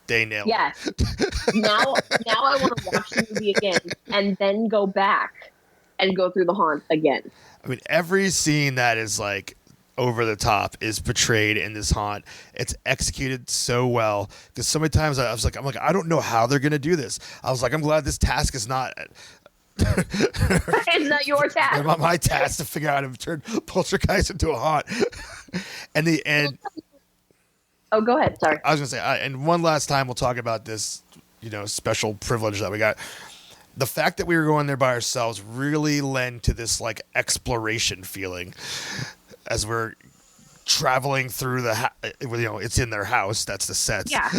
they nailed it. Now I want to watch the movie again and then go back and go through the haunt again. I mean, every scene that is like over the top is portrayed in this haunt. It's executed so well because so many times I'm like, I don't know how they're gonna do this. I was like, I'm glad this task is not. It's not your task. Not my task to figure out how to turn Poltergeist into a haunt. Oh, go ahead. Sorry. I was gonna say, and one last time we'll talk about this special privilege that we got. The fact that we were going there by ourselves really lent to this like exploration feeling as we're traveling through it's in their house. That's the set. Yeah.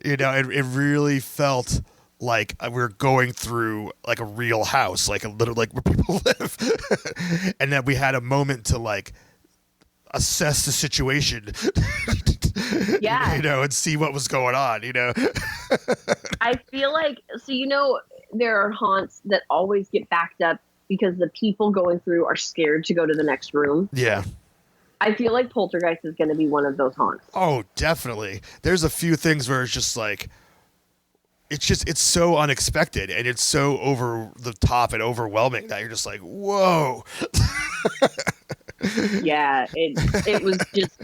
It really felt like we're going through like a real house, like a little, like where people live. And that we had a moment to like assess the situation. Yeah. And see what was going on, I feel like, there are haunts that always get backed up because the people going through are scared to go to the next room. Yeah. I feel like Poltergeist is going to be one of those haunts. Oh, definitely. There's a few things where it's just like, it's so unexpected and it's so over the top and overwhelming that you're just like, whoa. Yeah, it was just,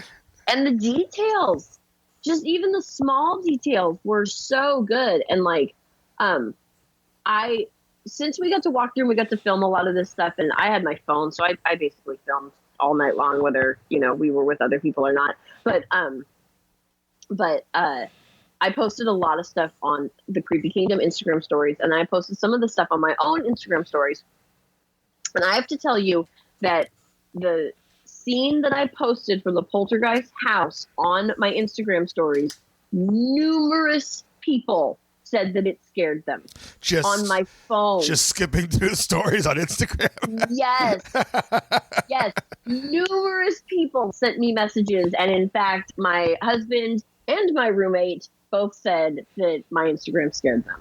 and the details, just even the small details were so good. And like, since we got to walk through and we got to film a lot of this stuff, and I had my phone, so I basically filmed all night long, whether, we were with other people or not. But I posted a lot of stuff on the Creepy Kingdom Instagram stories, and I posted some of the stuff on my own Instagram stories. And I have to tell you that the scene that I posted from the Poltergeist house on my Instagram stories, numerous people said that it scared them. Just on my phone. Just skipping through the stories on Instagram. Yes. Yes. Numerous people sent me messages. And in fact, my husband and my roommate both said that my Instagram scared them.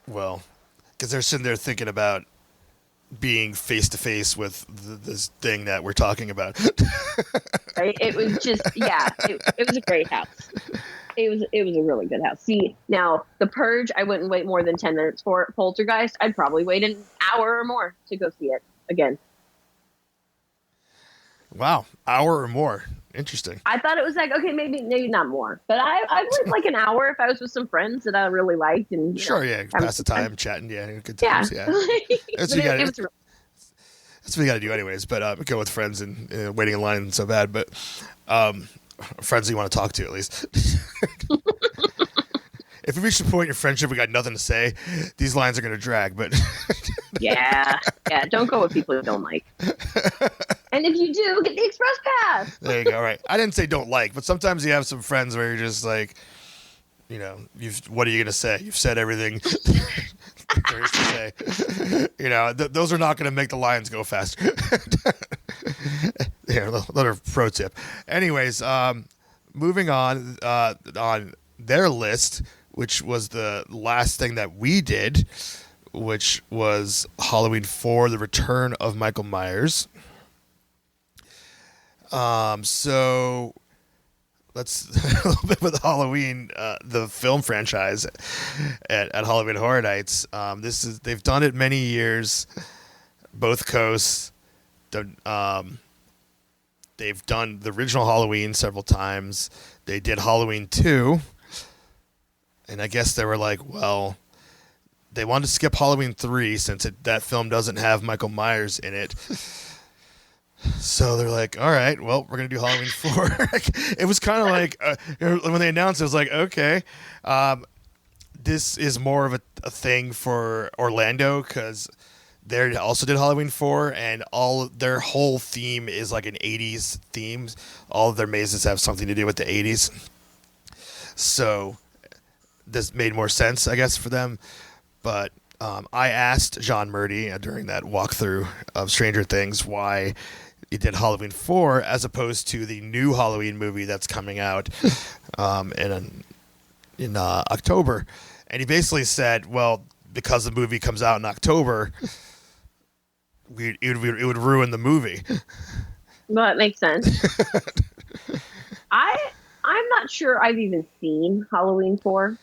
Well, because they're sitting there thinking about being face to face with this thing that we're talking about. Right? It was just, it was a great house. It was a really good house. See, now The Purge, I wouldn't wait more than 10 minutes for. Poltergeist, I'd probably wait an hour or more to go see it again. Wow, hour or more. Interesting. I thought it was like, okay, maybe not more, but I went like an hour if I was with some friends that I really liked, and sure, pass the time, chatting, good times, yeah. That's what you got to do, anyways. But go with friends and waiting in line isn't so bad. But friends you want to talk to, at least. If we reach the point in your friendship, we got nothing to say, these lines are going to drag. But yeah, don't go with people you don't like. And if you do, get the express pass. There you go. Right. I didn't say don't like, but sometimes you have some friends where you're just like, what are you going to say? You've said everything there is to say. Those are not going to make the lines go faster. Here, another pro tip. Anyways, moving on their list, which was the last thing that we did, which was Halloween 4, The Return of Michael Myers. So let's a little bit with Halloween, the film franchise at Halloween Horror Nights. They've done it many years, both coasts. They've done the original Halloween several times. They did Halloween 2, and I guess they were like, well, they wanted to skip Halloween 3 since that film doesn't have Michael Myers in it. So they're like, all right, well, we're going to do Halloween 4. It was kind of like, when they announced it, was like, okay, this is more of a thing for Orlando because they also did Halloween 4, and their whole theme is like an 80s theme. All of their mazes have something to do with the 80s. So this made more sense, I guess, for them. But I asked John Murdy during that walkthrough of Stranger Things why he did Halloween 4 as opposed to the new Halloween movie that's coming out in October. And he basically said, well, because the movie comes out in October, it would ruin the movie. Well, it makes sense. I'm not sure I've even seen Halloween 4.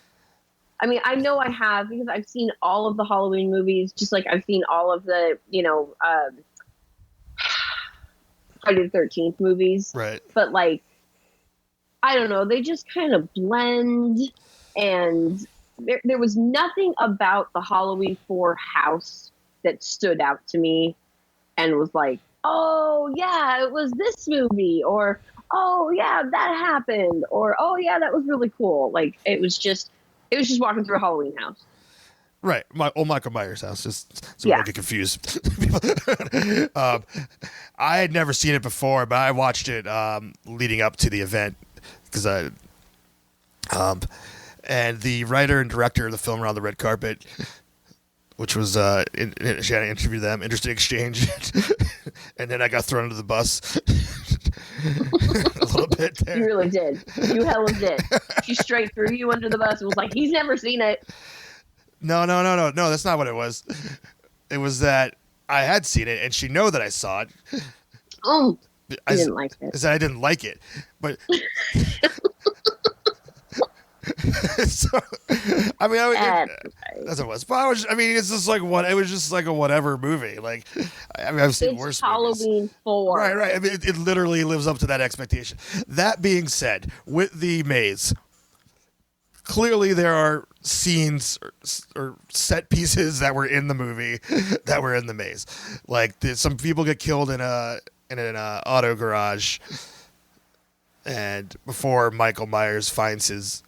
I mean, I know I have because I've seen all of the Halloween movies, just like I've seen all of the, Friday the 13th movies. Right. But like, I don't know, they just kind of blend, and there was nothing about the Halloween 4 house that stood out to me and was like, oh yeah, it was this movie, or oh yeah, that happened, or oh yeah, that was really cool. Like it was just walking through a Halloween house. Right, Michael Myers' house, just so we Yeah. don't get confused. I had never seen it before, but I watched it leading up to the event because and the writer and director of the film were on the red carpet, which was she had to interview them, interesting exchange, and then I got thrown under the bus a little bit there. You really did. You hella did. She straight threw you under the bus and was like, "He's never seen it." No, that's not what it was. It was that I had seen it, and she knew that I saw it. Oh, I didn't like it. I said I didn't like it, but so I mean, that's what it was. But it's just like what it was, just like a whatever movie. Like, I've seen worse Halloween movies. 4. Right. I mean, it literally lives up to that expectation. That being said, with the maze, clearly there are scenes or set pieces that were in the movie that were in the maze. Like some people get killed in an auto garage, and before Michael Myers finds his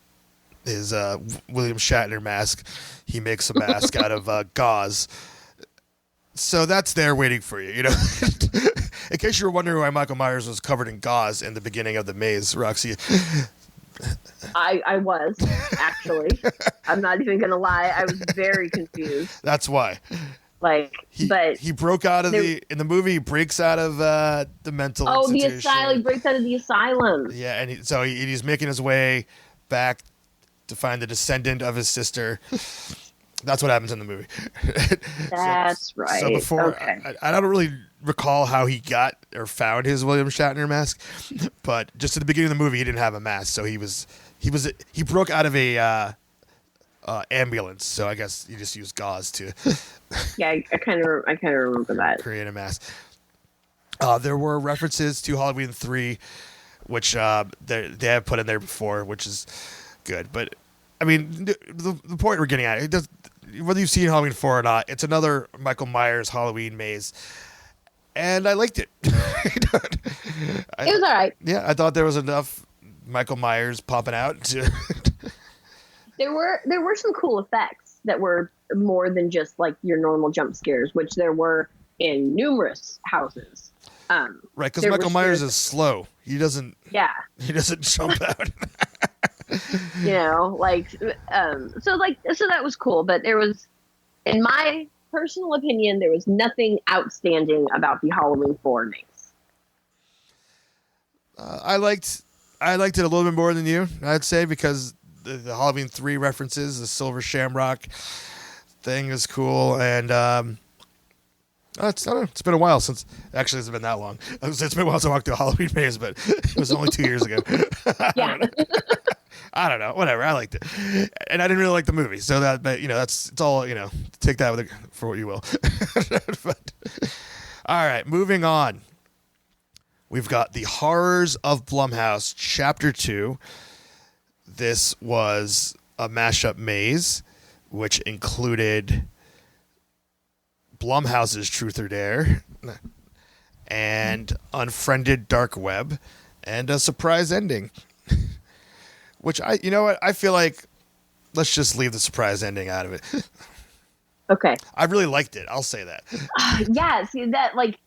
William Shatner mask, he makes a mask out of gauze. So that's there waiting for you, In case you were wondering why Michael Myers was covered in gauze in the beginning of the maze, Roxy. I was, actually. I'm not even going to lie. I was very confused. That's why. He broke out of in the movie, he breaks out of the mental institution. The asylum. He breaks out of the asylum. Yeah, and he's making his way back to find the descendant of his sister. That's what happens in the movie. That's right. So before, okay. I don't really recall how he got or found his William Shatner mask, but just at the beginning of the movie, he didn't have a mask, so he broke out of a ambulance. So I guess he just used gauze to. Yeah, I kind of remember that. Create a mask. There were references to Halloween 3, which they have put in there before, which is good. But I mean, the point we're getting at, it does, whether you've seen Halloween 4 or not, it's another Michael Myers Halloween maze, and I liked it. It was all right. Yeah, I thought there was enough Michael Myers popping out. There were some cool effects that were more than just like your normal jump scares, which there were in numerous houses. Right, because Michael Myers is slow. He doesn't. Yeah. He doesn't jump out. So that was cool, but there was, in my personal opinion, there was nothing outstanding about the Halloween 4 maze. I liked it a little bit more than you, I'd say, because the Halloween 3 references, the Silver Shamrock thing is cool, and I don't know, it's been a while since, actually it's been that long. It's been a while since I walked through a Halloween maze, but it was only 2 years ago. Yeah. I don't know, whatever, I liked it. And I didn't really like the movie, so that, but it's all, take that for what you will. But, all right, moving on. We've got The Horrors of Blumhouse, Chapter 2. This was a mashup maze, which included Blumhouse's Truth or Dare and Unfriended Dark Web and a surprise ending. Which I feel like let's just leave the surprise ending out of it. Okay. I really liked it. I'll say that. Yeah, see that, like,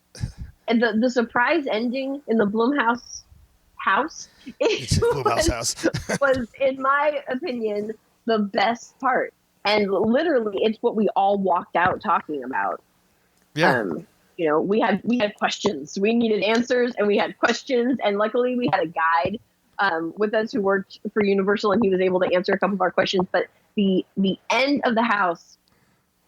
the surprise ending in the Blumhouse house, was, in my opinion, the best part. And literally, it's what we all walked out talking about. Yeah. We had questions. We needed answers, and we had questions. And luckily, we had a guide with us who worked for Universal, and he was able to answer a couple of our questions. But the end of the house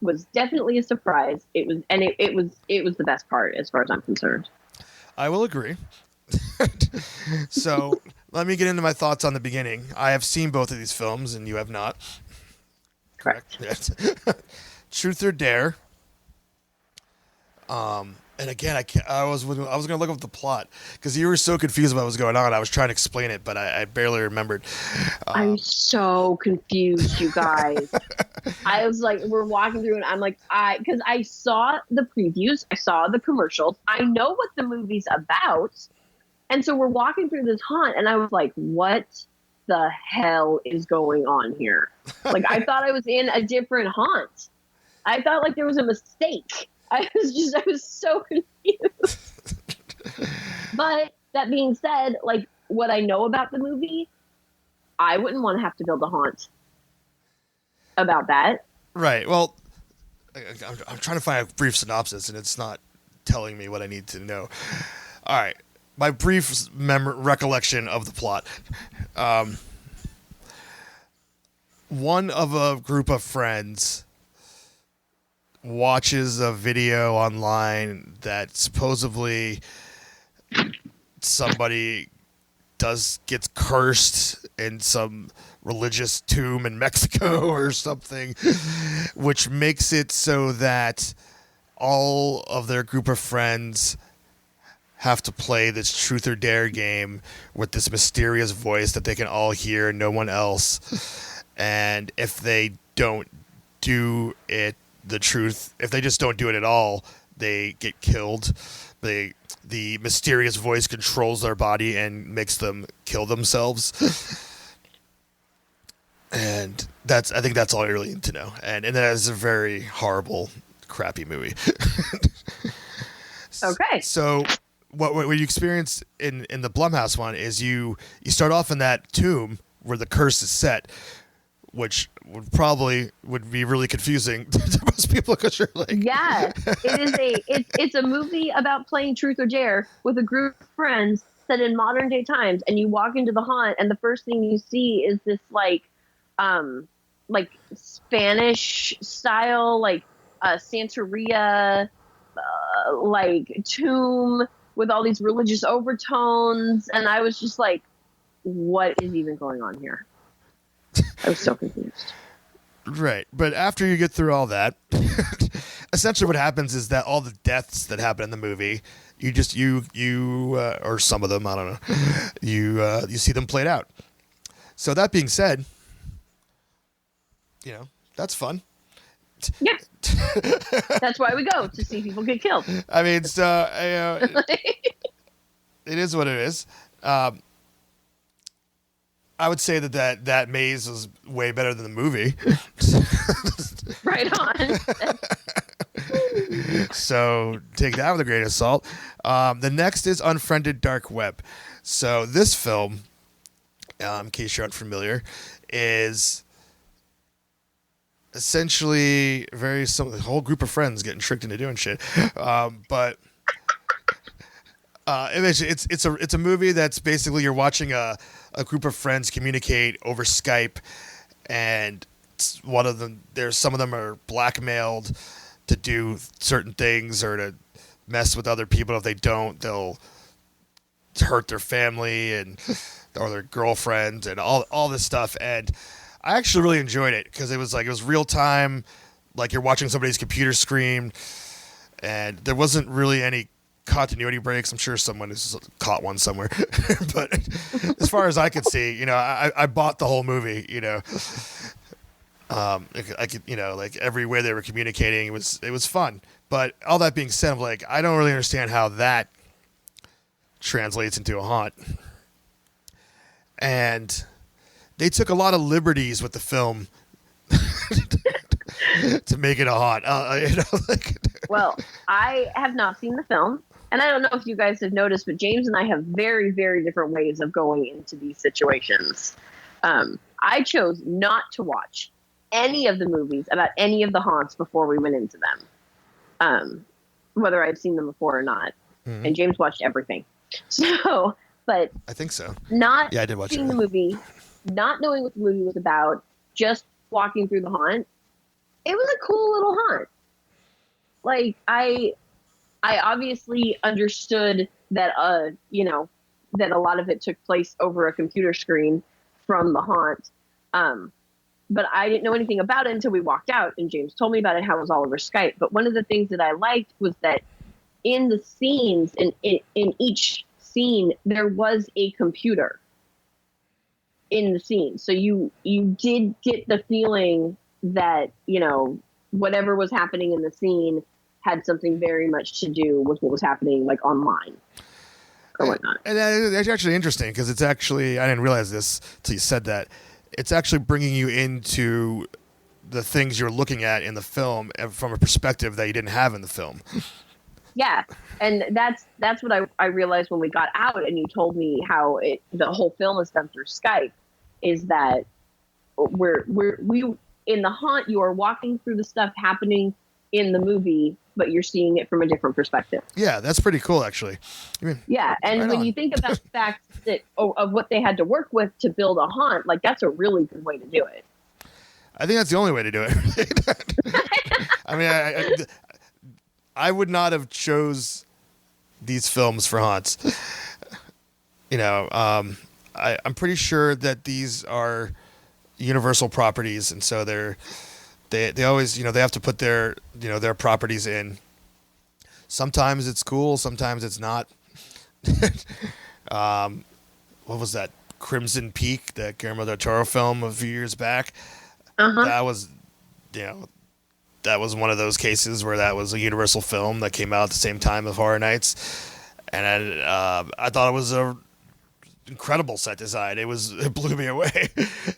was definitely a surprise. It was the best part as far as I'm concerned. I will agree. So let me get into my thoughts on the beginning. I have seen both of these films, and you have not. Correct. Yes. Truth or Dare. And again, I was going to look up the plot because you were so confused about what was going on. I was trying to explain it, but I barely remembered. I'm so confused, you guys. I was like, we're walking through, and I'm like, because I saw the previews, I saw the commercials, I know what the movie's about, And so we're walking through this haunt, and I was like, what the hell is going on here? Like, I thought I was in a different haunt. I thought like there was a mistake. I was so confused. But that being said, like, what I know about the movie, I wouldn't want to have to build a haunt about that. Right. Well, I'm trying to find a brief synopsis, and it's not telling me what I need to know. All right. My brief recollection of the plot. One of a group of friends watches a video online that supposedly somebody gets cursed in some religious tomb in Mexico or something, which makes it so that all of their group of friends have to play this truth or dare game with this mysterious voice that they can all hear and no one else. And if they don't do it, if they just don't do it at all, they get killed. The mysterious voice controls their body and makes them kill themselves. And I think that's all I really need to know. And that is a very horrible, crappy movie. Okay. So what you experience in the Blumhouse one is you start off in that tomb where the curse is set, which would be really confusing to most people because you're like, yeah, it's a movie about playing truth or dare with a group of friends set in modern day times, and you walk into the haunt, and the first thing you see is this like Spanish style Santeria like tomb with all these religious overtones, and I was just like, what is even going on here? I was so confused. Right. But after you get through all that, essentially what happens is that all the deaths that happen in the movie, you or some of them, I don't know, you see them played out. So that being said, that's fun. Yeah. That's why we go, to see people get killed. I mean, it is what it is. I would say that maze was way better than the movie. Right on. So take that with a grain of salt. The next is Unfriended Dark Web. So this film, in case you're unfamiliar, is essentially the whole group of friends getting tricked into doing shit. But it's a movie that's basically you're watching a group of friends communicate over Skype, and some of them are blackmailed to do certain things or to mess with other people. If they don't, they'll hurt their family or their girlfriend and all this stuff. And I actually really enjoyed it because it was real time, like you're watching somebody's computer screen, and there wasn't really any continuity breaks. I'm sure someone has caught one somewhere, but as far as I could see, I bought the whole movie. I could, like every way they were communicating, it was fun. But all that being said, I'm like, I don't really understand how that translates into a haunt. And they took a lot of liberties with the film to make it a haunt. Well, I have not seen the film, and I don't know if you guys have noticed, but James and I have very, very different ways of going into these situations. I chose not to watch any of the movies about any of the haunts before we went into them, whether I've seen them before or not. Mm-hmm. And James watched everything. So, but I think so. I did watch seeing the movie, not knowing what the movie was about, just walking through the haunt. It was a cool little haunt. Like I obviously understood that that a lot of it took place over a computer screen from the haunt. But I didn't know anything about it until we walked out, and James told me about it, how it was all over Skype. But one of the things that I liked was that in the scenes, in each scene, there was a computer in the scene. So you did get the feeling that, whatever was happening in the scene had something very much to do with what was happening like online. or whatnot. And that's actually interesting because it's actually, I didn't realize this till you said that. It's actually bringing you into the things you're looking at in the film from a perspective that you didn't have in the film. Yeah, and that's what I realized when we got out, and you told me how the whole film is done through Skype. Is that we in the haunt, you are walking through the stuff happening in the movie, but you're seeing it from a different perspective. Yeah, that's pretty cool, actually. Yeah, and when you think about the fact that of what they had to work with to build a haunt, like that's a really good way to do it. I think that's the only way to do it. I mean, I would not have chose these films for haunts. I'm pretty sure that these are Universal properties, and so they always, they have to put their properties in. Sometimes it's cool, sometimes it's not. What was that? Crimson Peak, that Guillermo del Toro film a few years back. That was, that was one of those cases where that was a Universal film that came out at the same time of Horror Nights, and I thought it was a incredible set design. It blew me away.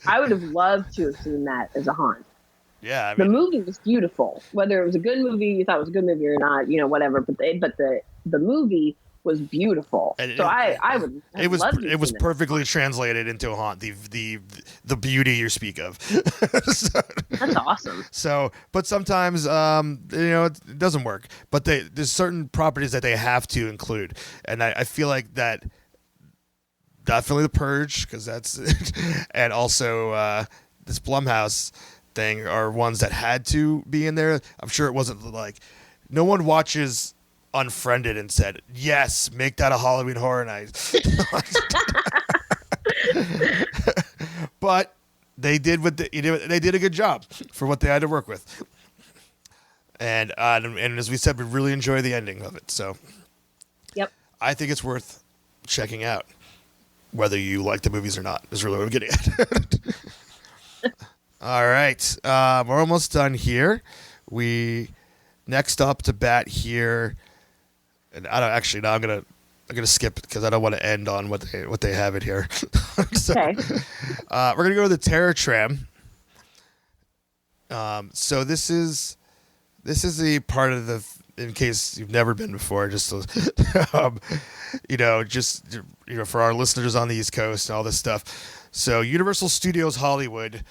I would have loved to have seen that as a haunt. Yeah, the movie was beautiful. Whether it was a good movie, you thought it was a good movie or not, whatever. But the movie was beautiful. I would. It was perfectly translated into a haunt. The beauty you speak of. That's awesome. So, but sometimes it doesn't work. But there's certain properties that they have to include, and I feel like that. Definitely The Purge, because that's, and also this Blumhouse thing are ones that had to be in there. I'm sure it wasn't like, no one watches Unfriended and said, yes, make that a Halloween Horror Night. But they did they did a good job for what they had to work with. And as we said, we really enjoy the ending of it. So, yep, I think it's worth checking out. Whether you like the movies or not is really what I'm getting at. All right. We're almost done here. Next up to bat here, and I'm gonna skip because I don't want to end on what they have it here. So, okay. We're gonna go to the Terror Tram. So this is the part of the, in case you've never been before, just so, for our listeners on the East Coast and all this stuff. So Universal Studios Hollywood,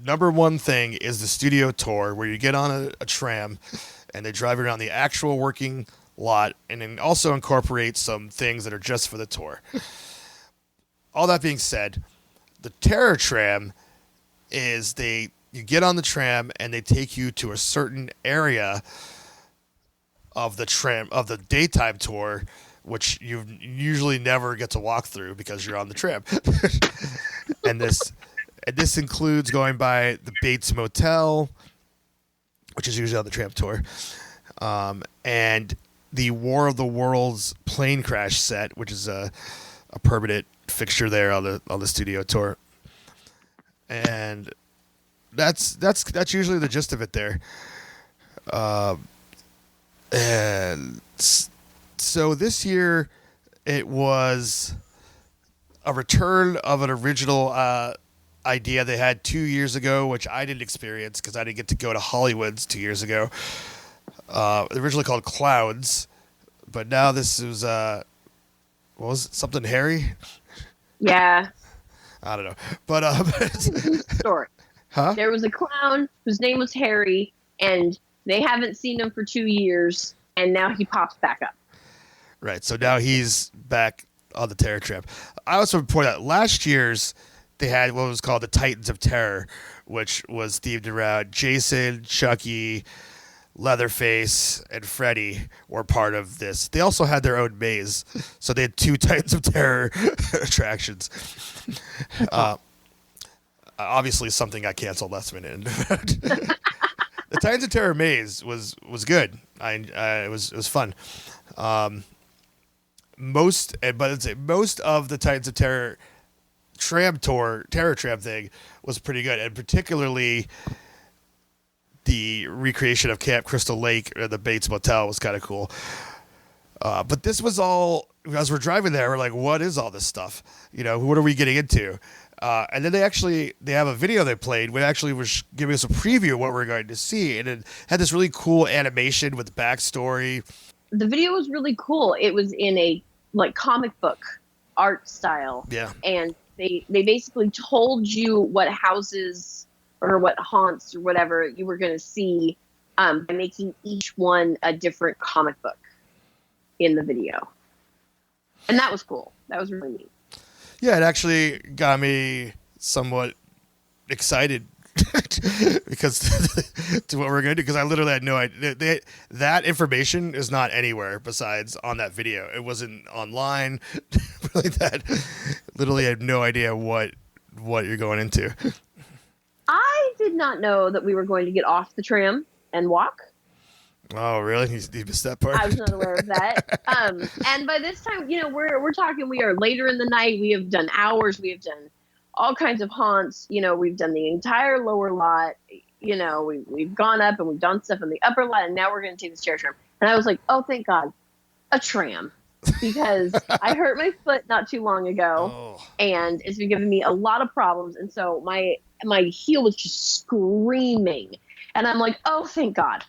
number one thing is the studio tour, where you get on a tram and they drive around the actual working lot, and then also incorporate some things that are just for the tour. All that being said, the Terror Tram is you get on the tram and they take you to a certain area of the daytime tour, which you usually never get to walk through because you're on the tram. and this includes going by the Bates Motel, which is usually on the tram tour, and the War of the Worlds plane crash set, which is a permanent fixture there on the studio tour. And that's usually the gist of it there. And so this year, it was a return of an original idea they had 2 years ago, which I didn't experience because I didn't get to go to Hollywood's 2 years ago. Originally called Clouds, but now this is what was it? Something Harry? Yeah. I don't know, but story. Huh? There was a clown whose name was Harry, and they haven't seen him for 2 years, and now he pops back up. Right. So now he's back on the Terror Tram. I also point out last year's they had what was called the Titans of Terror, which was themed around Jason, Chucky, Leatherface, and Freddy were part of this. They also had their own maze, so they had 2 Titans of Terror attractions. Obviously, something got canceled last minute. The Titans of Terror maze was good. It was fun. Most of the Titans of Terror Terror Tram thing was pretty good, and particularly the recreation of Camp Crystal Lake or the Bates Motel was kind of cool. But this was all, as we're driving there, we're like, what is all this stuff? What are we getting into? And then they have a video they played, which actually was giving us a preview of what we're going to see. And it had this really cool animation with backstory. The video was really cool. It was in a comic book art style. Yeah. And they basically told you what houses or what haunts or whatever you were going to see by making each one a different comic book in the video. And that was cool. That was really neat. Yeah, it actually got me somewhat excited because to what we're going to do, because I literally had no idea. That information is not anywhere besides on that video. It wasn't online. Literally had no idea what you're going into. I did not know that we were going to get off the tram and walk. Oh, really? You missed that part? I was not aware of that. And by this time, we're talking, we are later in the night. We have done hours. We have done all kinds of haunts. We've done the entire lower lot. We've gone up and we've done stuff in the upper lot, and now we're going to take this chair tram. And I was like, oh, thank God, a tram. Because I hurt my foot not too long ago, and it's been giving me a lot of problems. And so my heel was just screaming. And I'm like, oh, thank God.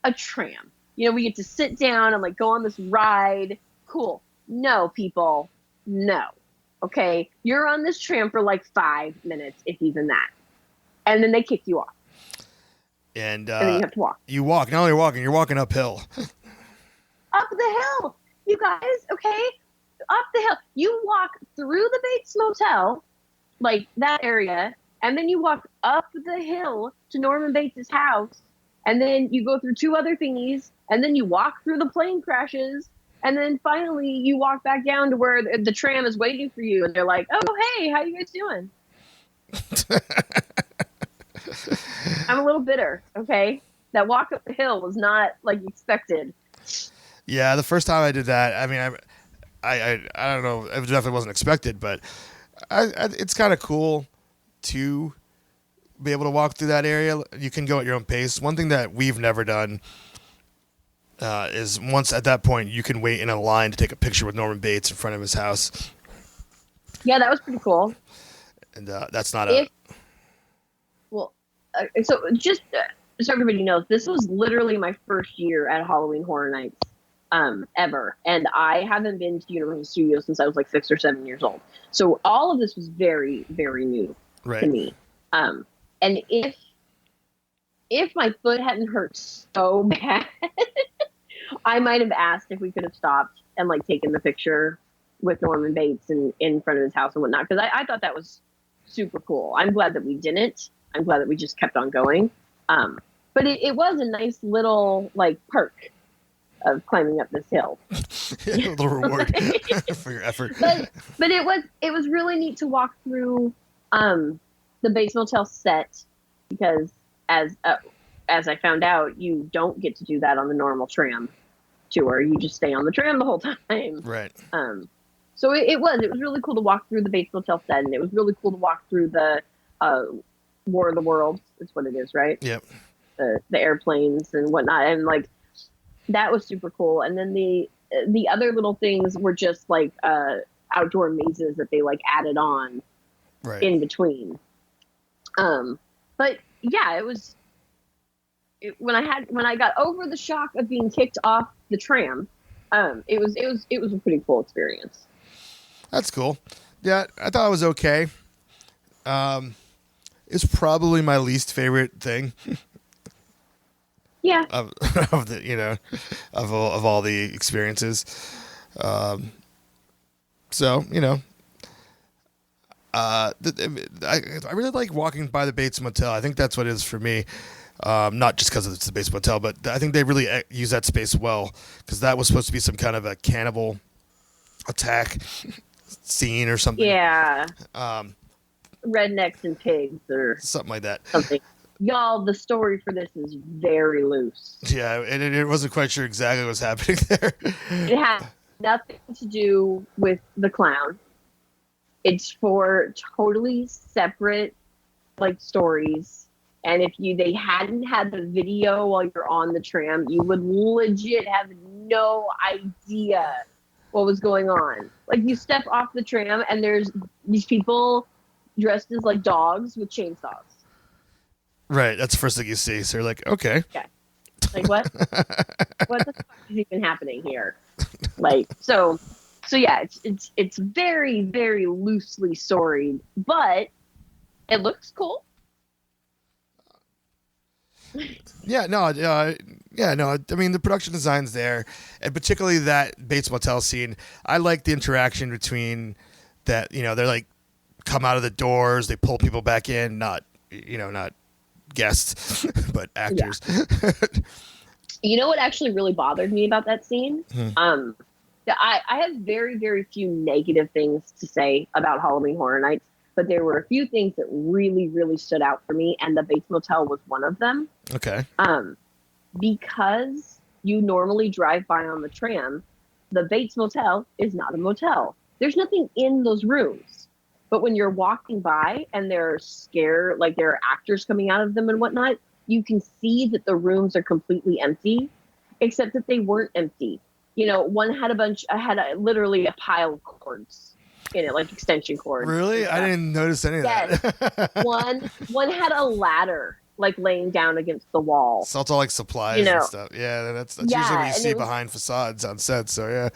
A tram. We get to sit down and go on this ride. Cool. No, people. No. Okay. You're on this tram for 5 minutes, if even that. And then they kick you off. And then you have to walk. You walk. Not only walking, you're walking uphill. Up the hill. You guys, okay? Up the hill. You walk through the Bates Motel, that area, and then you walk up the hill to Norman Bates' house. And then you go through 2 other thingies, and then you walk through the plane crashes, and then finally you walk back down to where the tram is waiting for you, and they're like, oh, hey, how you guys doing? I'm a little bitter, okay? That walk up the hill was not expected. Yeah, the first time I did that, I mean, I don't know, it definitely wasn't expected, but it's kind of cool to be able to walk through that area. You can go at your own pace. One thing that we've never done is once at that point you can wait in a line to take a picture with Norman Bates in front of his house. Yeah, that was pretty cool. And that's not so just so everybody knows, this was literally my first year at Halloween Horror Nights ever, and I haven't been to Universal Studios since I was 6 or 7 years old. So all of this was very, very new to me. And if my foot hadn't hurt so bad, I might have asked if we could have stopped and taken the picture with Norman Bates in front of his house and whatnot, because I thought that was super cool. I'm glad that we didn't. I'm glad that we just kept on going. But it was a nice little perk of climbing up this hill. A little reward for your effort. But it was really neat to walk through the Bates Motel set, because as I found out, you don't get to do that on the normal tram tour. You just stay on the tram the whole time. Right. So it was really cool to walk through the Bates Motel set, and it was really cool to walk through the War of the Worlds. That's what it is, right? Yep. The airplanes and whatnot, and that was super cool. And then the other little things were just outdoor mazes that they added on in between. But yeah, when I got over the shock of being kicked off the tram, it was a pretty cool experience. That's cool. Yeah, I thought it was okay. It's probably my least favorite thing. Yeah. Of the of all the experiences. So I really like walking by the Bates Motel. I think that's what it is for me. Not just because it's the Bates Motel, but I think they really use that space well, because that was supposed to be some kind of a cannibal attack scene or something. Yeah. Rednecks and pigs or something like that. Something. Y'all, the story for this is very loose. Yeah, and it wasn't quite sure exactly what was happening there. It had nothing to do with the clown. It's for totally separate stories. And if they hadn't had the video while you're on the tram, you would legit have no idea what was going on. Like, you step off the tram and there's these people dressed as like dogs with chainsaws. Right. That's the first thing you see. So you're like, okay. Okay. Like, what? What the fuck is even happening here? Like, so yeah, it's very, very loosely storied, but it looks cool. Yeah, no. I mean, the production design's there, and particularly that Bates Motel scene. I like the interaction between that. They're like come out of the doors, they pull people back in, not guests, but actors. Yeah. You know what actually really bothered me about that scene? I have very, very few negative things to say about Halloween Horror Nights, but there were a few things that really, really stood out for me, and the Bates Motel was one of them. Okay. Because you normally drive by on the tram, the Bates Motel is not a motel. There's nothing in those rooms. But when you're walking by and they're scared, like there are actors coming out of them and whatnot, you can see that the rooms are completely empty, except that they weren't empty. One had literally a pile of cords in it, like extension cords. Really? I didn't notice any of that. one had a ladder like laying down against the wall. So it's all like supplies and stuff. Yeah, that's usually what you see behind facades on sets. So yeah.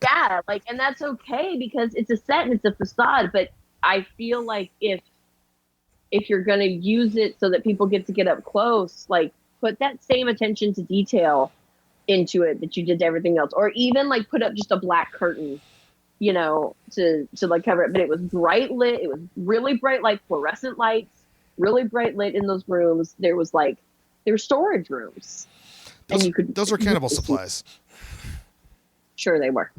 Yeah, and that's okay because it's a set and it's a facade. But I feel like if you're gonna use it so that people get to get up close, like put that same attention to detail into it that you did to everything else, or even like put up just a black curtain, to like cover it. But it was bright lit. It was really bright, like fluorescent lights. Really bright lit in those rooms. There were storage rooms, those were cannibal supplies. Sure, they were.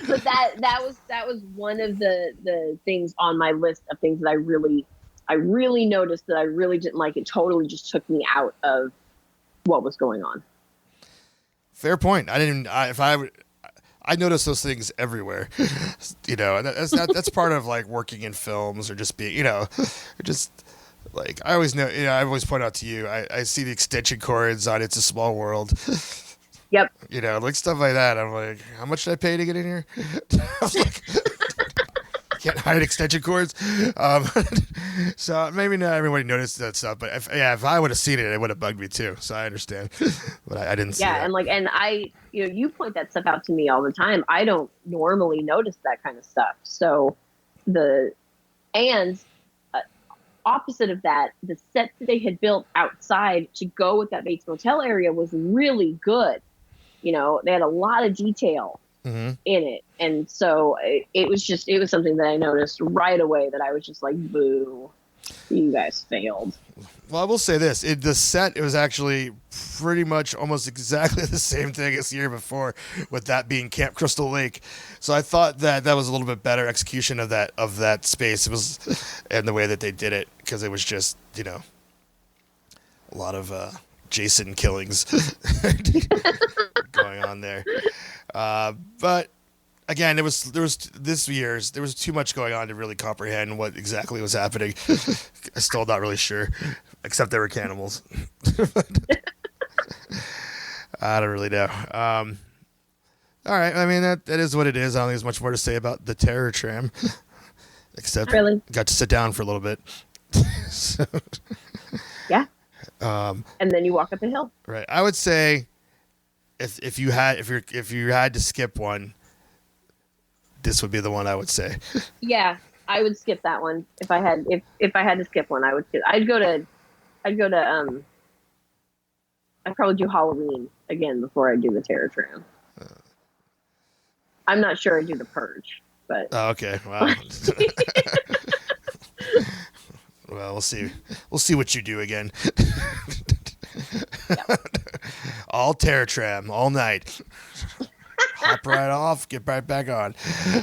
But that was one of the things on my list of things that I really noticed that I really didn't like. It totally just took me out of what was going on. Fair point. I notice those things everywhere, and that's part of like working in films or just being, just like I always know, I always point out to you, I see the extension cords on It's a Small World. Yep. Like stuff like that. I'm like, how much did I pay to get in here? Can't hide extension cords. So maybe not everybody noticed that stuff, but if I would have seen it, it would have bugged me too. So I understand, but I didn't see it. Yeah, and I, you point that stuff out to me all the time. I don't normally notice that kind of stuff. So opposite of that, the set that they had built outside to go with that Bates Motel area was really good. They had a lot of detail. Mm-hmm. In it, and so it was something that I noticed right away that I was just like, boo, you guys failed. Well, I will say this, the set, it was actually pretty much almost exactly the same thing as the year before, with that being Camp Crystal Lake. So I thought that was a little bit better execution of that space. It was, and the way that they did it, because it was just a lot of Jason killings going on there. But again, there was too much going on to really comprehend what exactly was happening. I'm still not really sure, except there were cannibals. I don't really know. All right. I mean, that is what it is. I don't think there's much more to say about the terror tram, except got to sit down for a little bit. So, yeah. And then you walk up the hill. Right. I would say, if you had to skip one, this would be the one I would say. Yeah, I would skip that one if I had to skip one. I would skip. I'd probably do Halloween again before I do the Terror Tram. I'm not sure I'd do the Purge, but okay. Wow. Well, we'll see. We'll see what you do again. All Terror Tram all night. Hop right off, get right back on.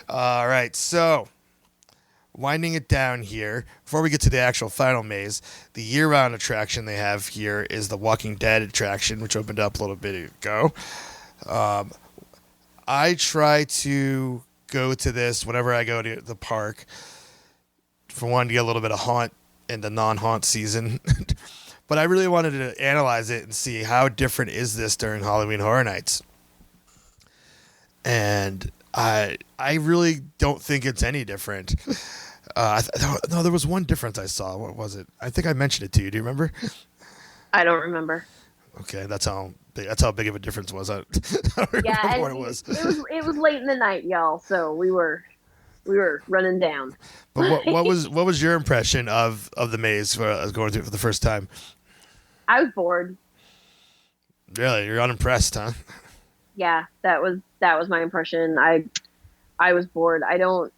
All right, so winding it down here, before we get to the actual final maze, the year-round attraction they have here is the Walking Dead attraction, which opened up a little bit ago. I try to go to this whenever I go to the park, for one, to get a little bit of haunt in the non-haunt season. but I really wanted to analyze it and see how different is this during Halloween Horror Nights. And I really don't think it's any different. No, there was one difference I saw. What was it? I think I mentioned it to you. Do you remember? I don't remember. Okay, that's how big of a difference was. I don't Yeah, remember what it was. It was late in the night, y'all. So we were running down. But what was your impression of the maze going through it for the first time? I was bored. Really, you're unimpressed, huh? Yeah, that was my impression. I was bored. I don't.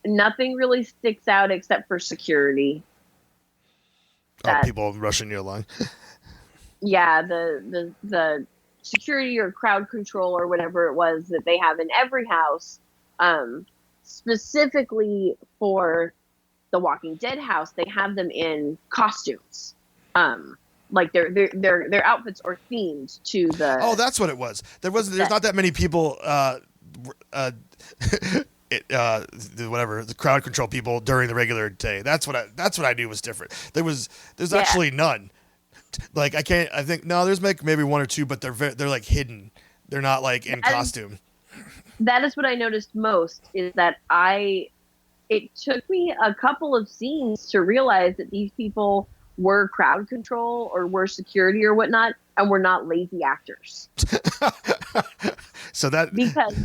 Nothing really sticks out except for security. People rushing you along. Yeah, the security or crowd control or whatever it was that they have in every house, specifically for the Walking Dead house, they have them in costumes. Like their outfits are themed to the. Oh, that's what it was. There's not that many people. The crowd control people during the regular day. That's what I knew was different. There's actually none. Like I think there's maybe one or two, but they're like hidden. They're not like in costume. That is what I noticed most, is that it took me a couple of scenes to realize that these people were crowd control or were security or whatnot, and were not lazy actors. So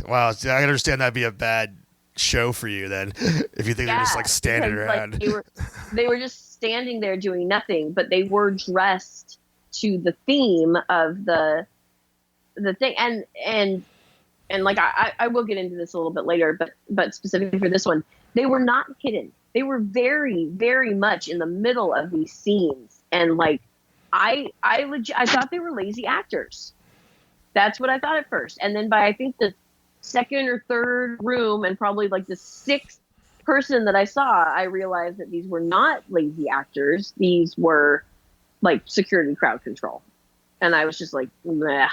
wow, I understand that'd be a bad show for you then, if you think they're just like standing around. Like, they were just standing there doing nothing, but they were dressed to the theme of the thing, and like I will get into this a little bit later, but specifically for this one, they were not hidden. They were very, very much in the middle of these scenes, and like I thought they were lazy actors. That's what I thought at first, and then by I think the second or third room, and probably like the sixth person that I saw, I realized that these were not lazy actors. These were like security crowd control, and I was just like, meh.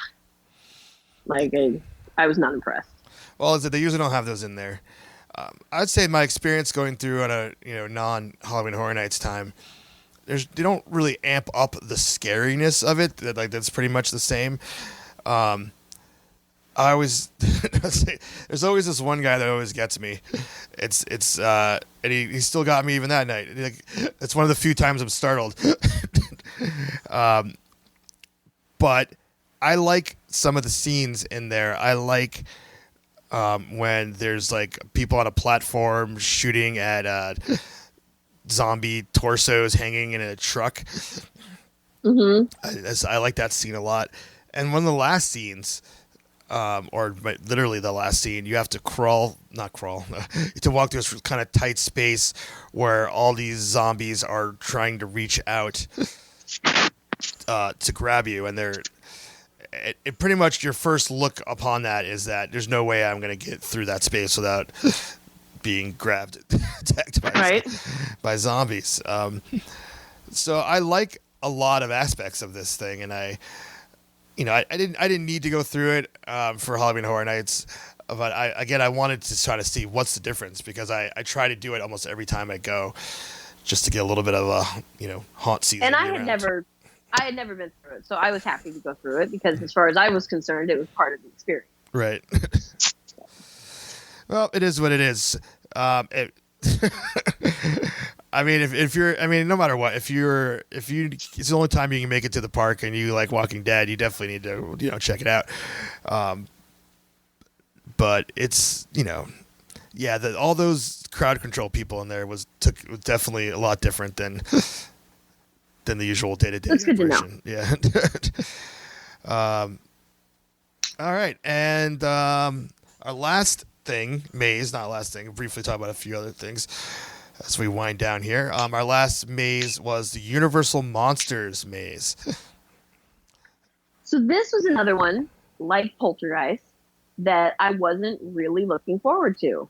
Like I was not impressed. Well, they usually don't have those in there. I'd say my experience going through on a non-Halloween Horror Nights time, they don't really amp up the scariness of it. Like that's pretty much the same. I always there's always this one guy that always gets me. And he still got me even that night. It's one of the few times I'm startled. But I like some of the scenes in there. I like when there's like people on a platform shooting at zombie torsos hanging in a truck. Mm-hmm. I like that scene a lot. And one of the last scenes, or literally the last scene, you have to to walk through this kind of tight space where all these zombies are trying to reach out to grab you, and it pretty much your first look upon that is that there's no way I'm going to get through that space without being attacked by zombies. So I like a lot of aspects of this thing, and I didn't need to go through it for Halloween Horror Nights, but I wanted to try to see what's the difference, because I try to do it almost every time I go, just to get a little bit of a haunt season. And I had never been through it, so I was happy to go through it, because as far as I was concerned, it was part of the experience. Right. Well, it is what it is. I mean, no matter what, if it's the only time you can make it to the park and you like Walking Dead, you definitely need to, check it out. But it's, all those crowd control people in there was definitely a lot different than the usual day-to-day. That's good to know. Yeah. All right. And, our last thing, briefly talk about a few other things as we wind down here. Our last maze was the Universal Monsters maze. So this was another one, like Poltergeist, that I wasn't really looking forward to,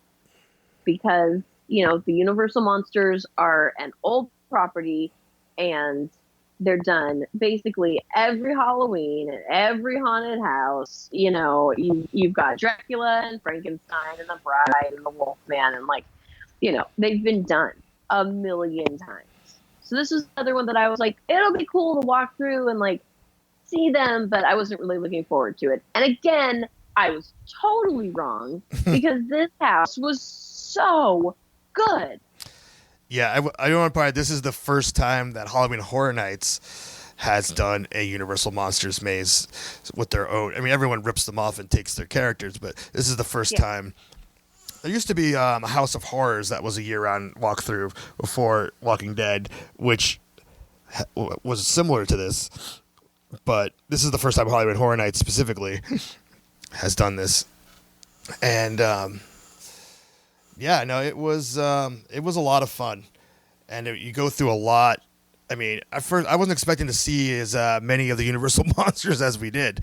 because, the Universal Monsters are an old property, and they're done basically every Halloween at every haunted house. You've got Dracula and Frankenstein and the Bride and the Wolfman, and they've been done a million times. So this was another one that I was like, it'll be cool to walk through and like see them, but I wasn't really looking forward to it. And again, I was totally wrong because this house was so good. Yeah, I don't want to this is the first time that Halloween Horror Nights has done a Universal Monsters maze with their own. I mean, everyone rips them off and takes their characters, but this is the first time. There used to be a House of Horrors that was a year-round walkthrough before Walking Dead, which was similar to this. But this is the first time Halloween Horror Nights specifically has done this, and it was a lot of fun, and you go through a lot. I mean, at first I wasn't expecting to see as many of the Universal monsters as we did.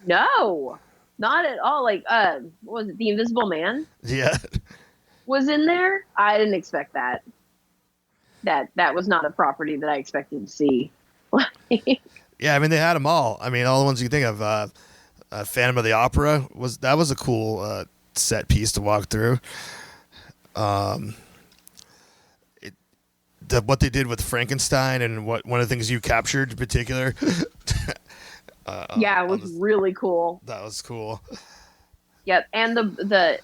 No, not at all. Like, what was it? The Invisible Man? Yeah, was in there. I didn't expect that. That was not a property that I expected to see. Yeah, I mean, they had them all. I mean, all the ones you think of. Phantom of the Opera was a cool set piece to walk through. What they did with Frankenstein and one of the things you captured in particular. Yeah, it was really cool. That was cool. Yep, and the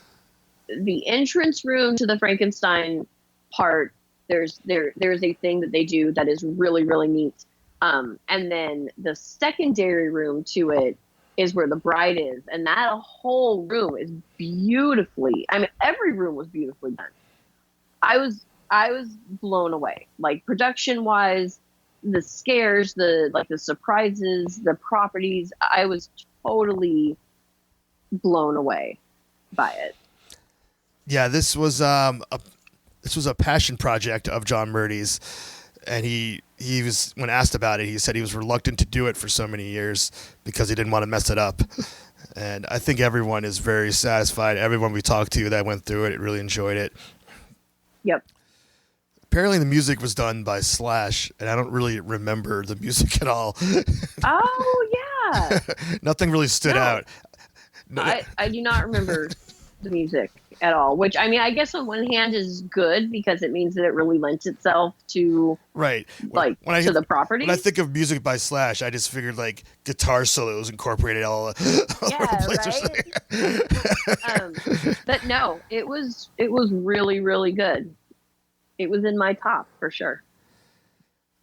entrance room to the Frankenstein part. There's a thing that they do that is really, really neat. And then the secondary room to it is where the bride is. And that whole room is beautifully, I mean, every room was beautifully done. I was blown away. Like, production wise, the scares, the surprises, the properties, I was totally blown away by it. Yeah, this was a passion project of John Murdy's. And he was, when asked about it, he said he was reluctant to do it for so many years because he didn't want to mess it up. And I think everyone is very satisfied. Everyone we talked to that went through it really enjoyed it. Yep. Apparently the music was done by Slash, and I don't really remember the music at all. Oh, yeah. Nothing really stood out. No, I do not remember the music at all, which, I mean, I guess on one hand is good because it means that it really lends itself to right, to the property. When I think of music by Slash, I just figured like guitar solos incorporated all over the place. Right. But no, it was really, really good. It was in my top for sure.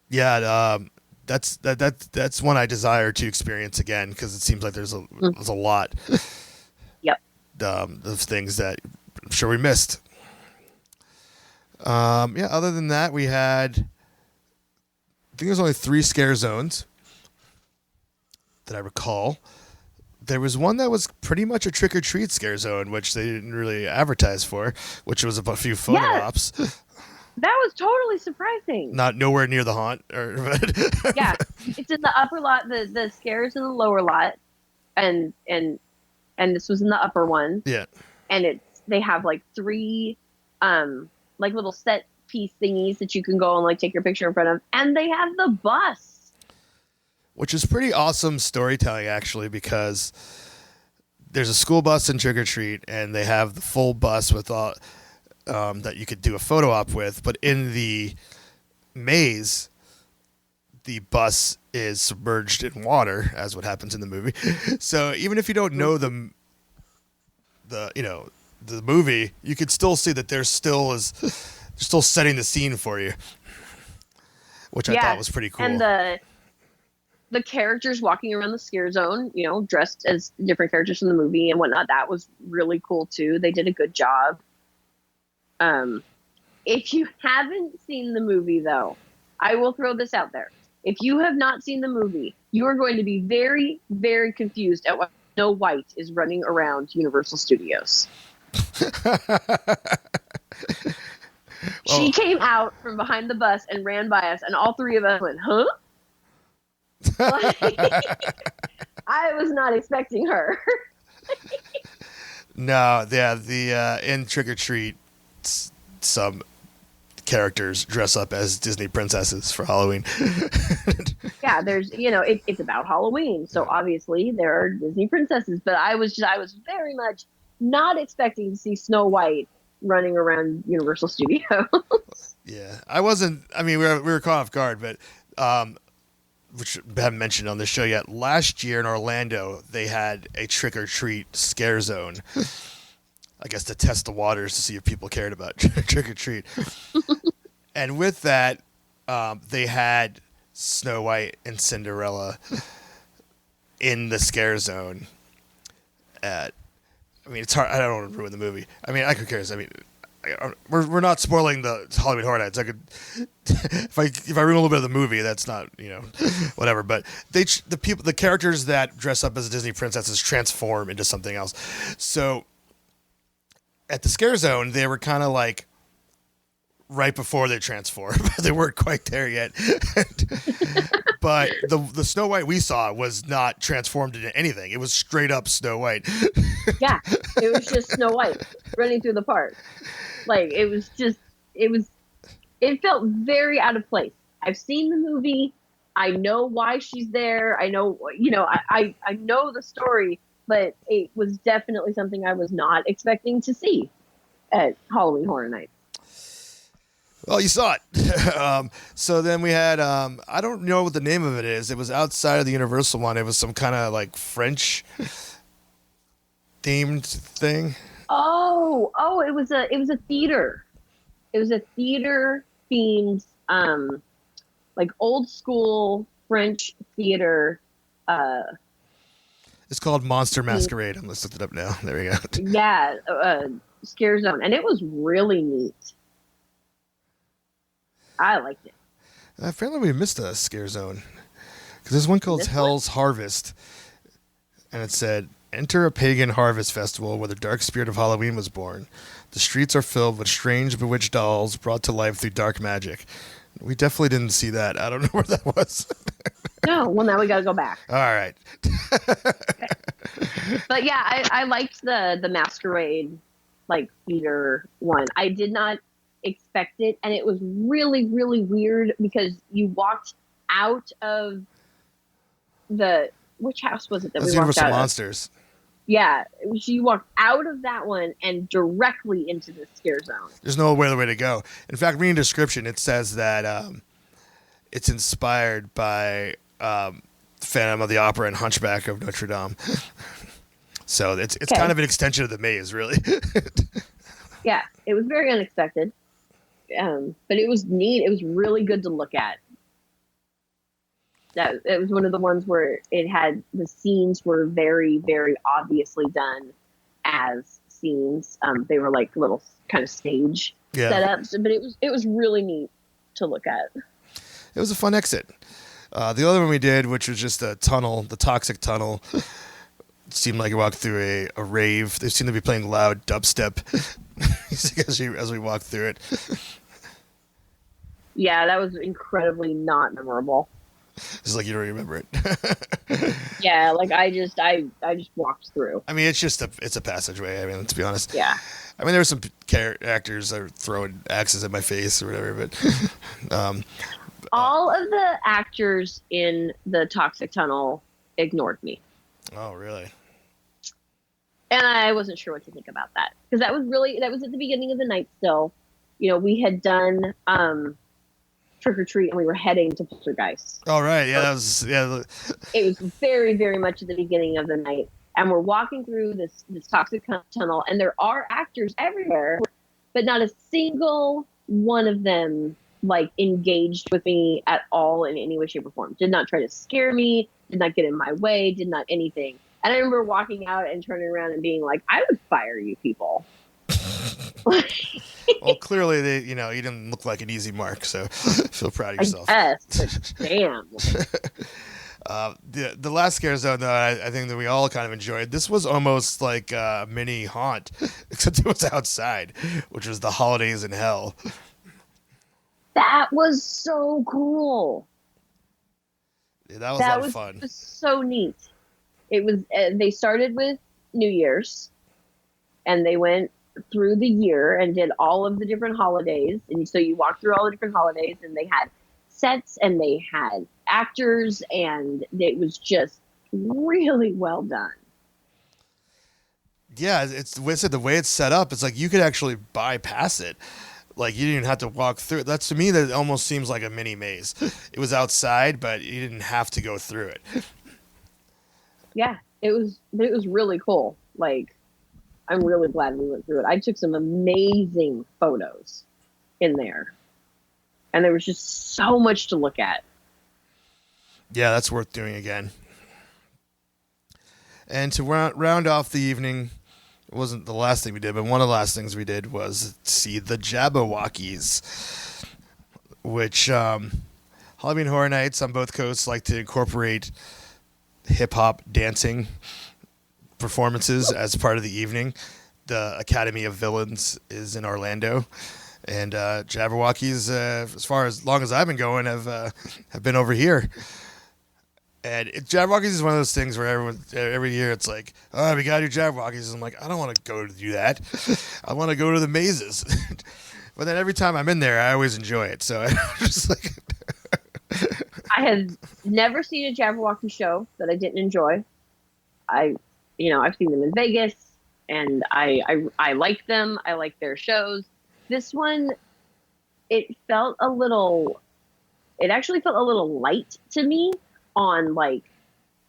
Yeah, that's one I desire to experience again because it seems like there's a lot. Yep. Of things that I'm sure we missed. Other than that, we had, I think there's only 3 scare zones that I recall. There was one that was pretty much a trick-or-treat scare zone, which they didn't really advertise for, which was a few photo ops. That was totally surprising. Not nowhere near the haunt. Yeah, it's in the upper lot. The scares in the lower lot, and this was in the upper one. Yeah. And they have like 3 like little set piece thingies that you can go and like take your picture in front of, and they have the bus, which is pretty awesome storytelling actually, because there's a school bus in Trick or Treat, and they have the full bus with all that you could do a photo op with, but in the maze, the bus is submerged in water, as what happens in the movie. So even if you don't know the movie, you could still see that they're still setting the scene for you, which I thought was pretty cool. And the characters walking around the scare zone, dressed as different characters from the movie and whatnot, that was really cool too. They did a good job. If you haven't seen the movie, though, I will throw this out there. If you have not seen the movie, you are going to be very, very confused at why Snow White is running around Universal Studios. She came out from behind the bus and ran by us, and all 3 of us went, huh? I was not expecting her. No, yeah, in Trick or Treat, some characters dress up as Disney princesses for Halloween. Yeah, there's, it's about Halloween, so obviously there are Disney princesses, but I was very much not expecting to see Snow White running around Universal Studios. Yeah, I wasn't. I mean, we were caught off guard, but which I haven't mentioned on this show yet. Last year in Orlando, they had a trick or treat scare zone. I guess to test the waters to see if people cared about trick or treat. And with that, they had Snow White and Cinderella in the scare zone. I mean, it's hard. I don't want to ruin the movie. I mean, I could care. I mean, we're not spoiling the Hollywood Horror Nights. I could, if I ruin a little bit of the movie, that's not, whatever. But the characters that dress up as Disney princesses transform into something else. So at the scare zone, they were kind of like right before they transform. They weren't quite there yet. But the Snow White we saw was not transformed into anything. It was straight up Snow White. Yeah, it was just Snow White running through the park. Like, it felt very out of place. I've seen the movie. I know why she's there. I know, I know the story, but it was definitely something I was not expecting to see at Halloween Horror Nights. Well, you saw it. So then we had, I don't know what the name of it is. It was outside of the Universal one. It was some kind of like French themed thing. Oh, it was a theater. It was a theater themed, like old school French theater. It's called Monster Masquerade. I'm just looking it up now. There we go. Yeah, scare zone, and it was really neat. I liked it. Apparently we missed a scare zone because there's one called Hell's Harvest, and it said, "Enter a pagan harvest festival where the dark spirit of Halloween was born. The streets are filled with strange, bewitched dolls brought to life through dark magic." We definitely didn't see that. I don't know where that was. No, well, now we got to go back. All right. But yeah, I liked the masquerade, like, theater one. I did not expect it, and it was really, really weird because you walked out of which house was it that we walked Universal out Monsters. of? Yeah, you walked out of that one and directly into the scare zone. There's no other way to go. In fact, reading the description, it says that it's inspired by Phantom of the Opera and Hunchback of Notre Dame. So it's kind of an extension of the maze, really. Yeah, it was very unexpected, but it was neat. It was really good to look at. That it was one of the ones where the scenes were very, very obviously done as scenes. They were like little kind of stage setups, but it was really neat to look at. It was a fun exit. The other one we did, which was just a tunnel, the toxic tunnel. It seemed like you walked through a rave. They seemed to be playing loud dubstep as we walked through it. Yeah, that was incredibly not memorable. It's like you don't remember it. Yeah, like I just walked through. I mean, it's a passageway. I mean, let's be honest. Yeah. I mean, there were some actors that were throwing axes at my face or whatever, but all of the actors in the toxic tunnel ignored me. Oh, really? And I wasn't sure what to think about that because that was at the beginning of the night. Still, we had done Trick or Treat and we were heading to Poltergeist. Oh, right. Yeah, It was very, very much at the beginning of the night, and we're walking through this toxic tunnel, and there are actors everywhere, but not a single one of them like engaged with me at all in any way, shape, or form. Did not try to scare me. Did not get in my way. Did not anything. And I remember walking out and turning around and being like, "I would fire you people." Well, clearly you didn't look like an easy mark, so feel proud of yourself. Yes, but damn. The last scare zone, though, I think that we all kind of enjoyed. This was almost like a mini haunt, except it was outside, which was the Holidays in Hell. That was so cool. Yeah, that was a lot of fun. That was so neat. It was. They started with New Year's, and they went through the year and did all of the different holidays. And so you walk through all the different holidays, and they had sets and they had actors, and it was just really well done. Yeah, it's the way it's set up. It's like you could actually bypass it. Like you didn't have to walk through it. That's to me that almost seems like a mini maze. It was outside, but you didn't have to go through it. Yeah, it was really cool. Like, I'm really glad we went through it. I took some amazing photos in there, and there was just so much to look at. Yeah, that's worth doing again. And to round off the evening, it wasn't the last thing we did, but one of the last things we did was see the Jabberwockies, which Halloween Horror Nights on both coasts like to incorporate hip-hop dancing performances as part of the evening. The Academy of Villains is in Orlando, and Jabberwockies, as long as I've been going, have been over here. And Jabberwockies is one of those things where every year it's like, oh, we got to do Jabberwockies. I'm like, I don't want to go to do that. I want to go to the mazes. But then every time I'm in there, I always enjoy it. So I'm just like... I have never seen a Jabberwocky show that I didn't enjoy. I've seen them in Vegas, and I like them. I like their shows. This one, it actually felt a little light to me on like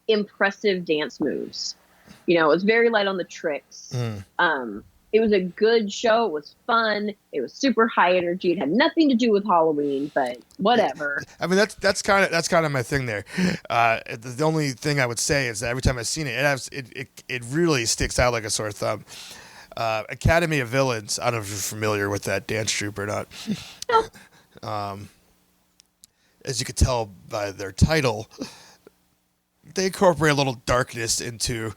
impressive dance moves. It was very light on the tricks. It was a good show. It was fun. It was super high energy. It had nothing to do with Halloween, but whatever. I mean, that's kind of my thing there. The only thing I would say is that every time I've seen it, it really sticks out like a sore thumb. Academy of Villains. I don't know if you're familiar with that dance troupe or not. No. As you could tell by their title, they incorporate a little darkness into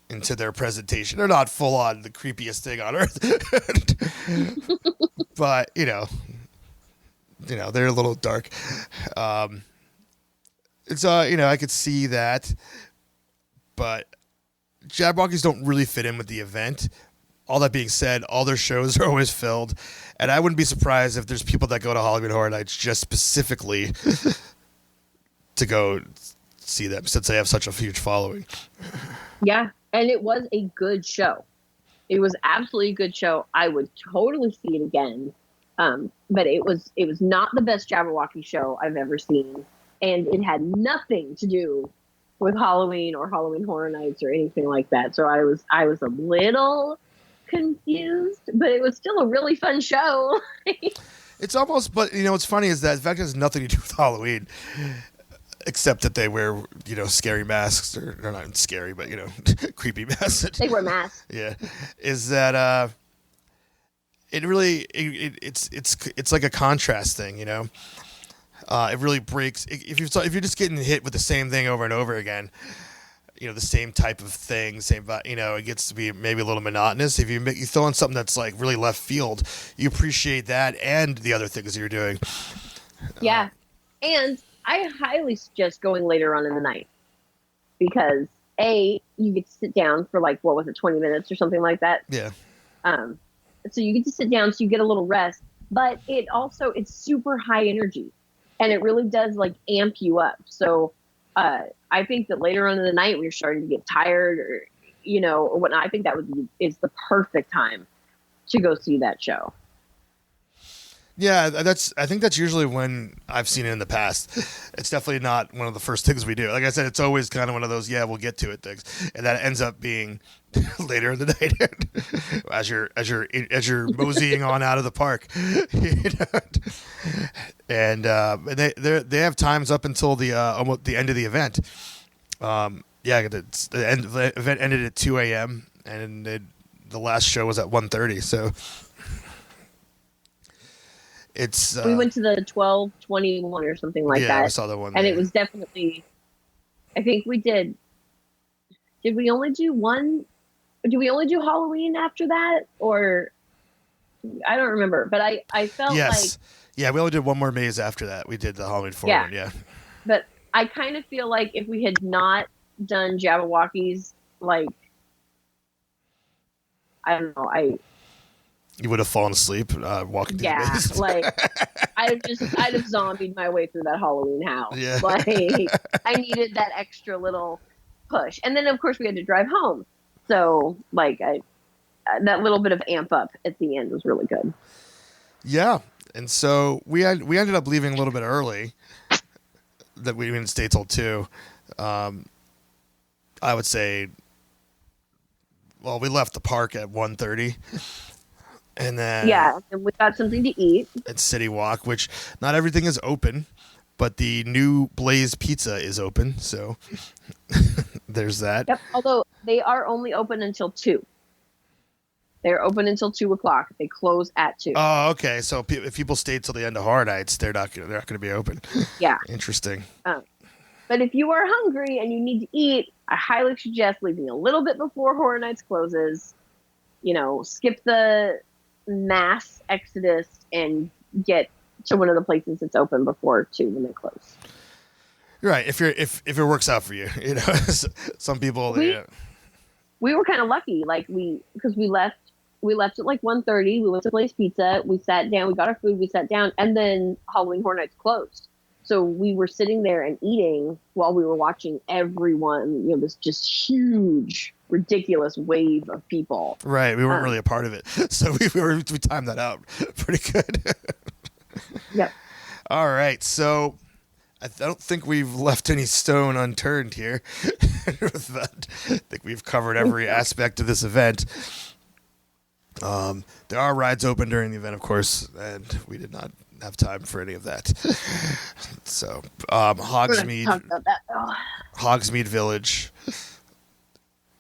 their presentation. They're not full on the creepiest thing on earth, but they're a little dark. It's I could see that, but Jabberwockies don't really fit in with the event. All that being said, all their shows are always filled, and I wouldn't be surprised if there's people that go to Halloween Horror Nights just specifically to go see them, since they have such a huge following. Yeah, and it was a good show. It was absolutely a good show. I would totally see it again. But it was not the best Jabberwocky show I've ever seen, and it had nothing to do with Halloween or Halloween Horror Nights or anything like that. So I was a little confused, but it was still a really fun show. It's almost, but what's funny is that in fact it has nothing to do with Halloween, except that they wear scary masks, or they're not scary, but creepy masks. They wear masks. Yeah, is that it really it's like a contrast thing, It really breaks if you're just getting hit with the same thing over and over again. The same type of thing, it gets to be maybe a little monotonous. If you throw in something that's like really left field, you appreciate that and the other things you're doing. Yeah, and I highly suggest going later on in the night, because you get to sit down for 20 minutes or something like that. Yeah. So you get to sit down, so you get a little rest, but it's super high energy, and it really does amp you up. So I think that later on in the night, when you're starting to get tired or whatnot, I think that is the perfect time to go see that show. Yeah, I think that's usually when I've seen it in the past. It's definitely not one of the first things we do. Like I said, it's always kind of one of those, we'll get to it things, and that ends up being later in the night as you're moseying on out of the park. And they have times up until the almost the end of the event. The event ended at 2 a.m. and the last show was at 1:30. So. We went to the 12:21 or something like that. Yeah, I saw that one. And it was definitely, I think we did we only do one? Do we only do Halloween after that? Or, I don't remember. But I felt yes. Yeah, we only did one more maze after that. We did the Halloween forward, yeah. But I kind of feel like if we had not done Jabberwockies, I don't know, you would have fallen asleep walking through the maze. I'd have zombied my way through that Halloween house. Yeah. I needed that extra little push. And then, of course, we had to drive home. So like that little bit of amp up at the end was really good. Yeah, and so we ended up leaving a little bit early. That we didn't stay till 2. I would say. Well, we left the park at 1:30, and then and we got something to eat at City Walk, which not everything is open, but the new Blaze Pizza is open, so there's that. Yep. Although they are only open until 2. They're open until 2:00. They close at 2. Oh, okay. So if people stayed till the end of Horror Nights, they're not going to be open. Yeah. Interesting. But if you are hungry and you need to eat, I highly suggest leaving a little bit before Horror Nights closes. Skip the mass exodus and get to one of the places that's open before 2 when they close. Right. If it works out for you, some people. We were kind of lucky, because we left at like 1:30. We went to Blaze Pizza. We sat down. We got our food. We sat down, and then Halloween Horror Nights closed. So we were sitting there and eating while we were watching everyone. This just huge, ridiculous wave of people. Right. We weren't really a part of it, so we timed that out pretty good. Yep. All right. So I don't think we've left any stone unturned here. I think we've covered every aspect of this event. There are rides open during the event, of course, and we did not have time for any of that. So, Hogsmeade Village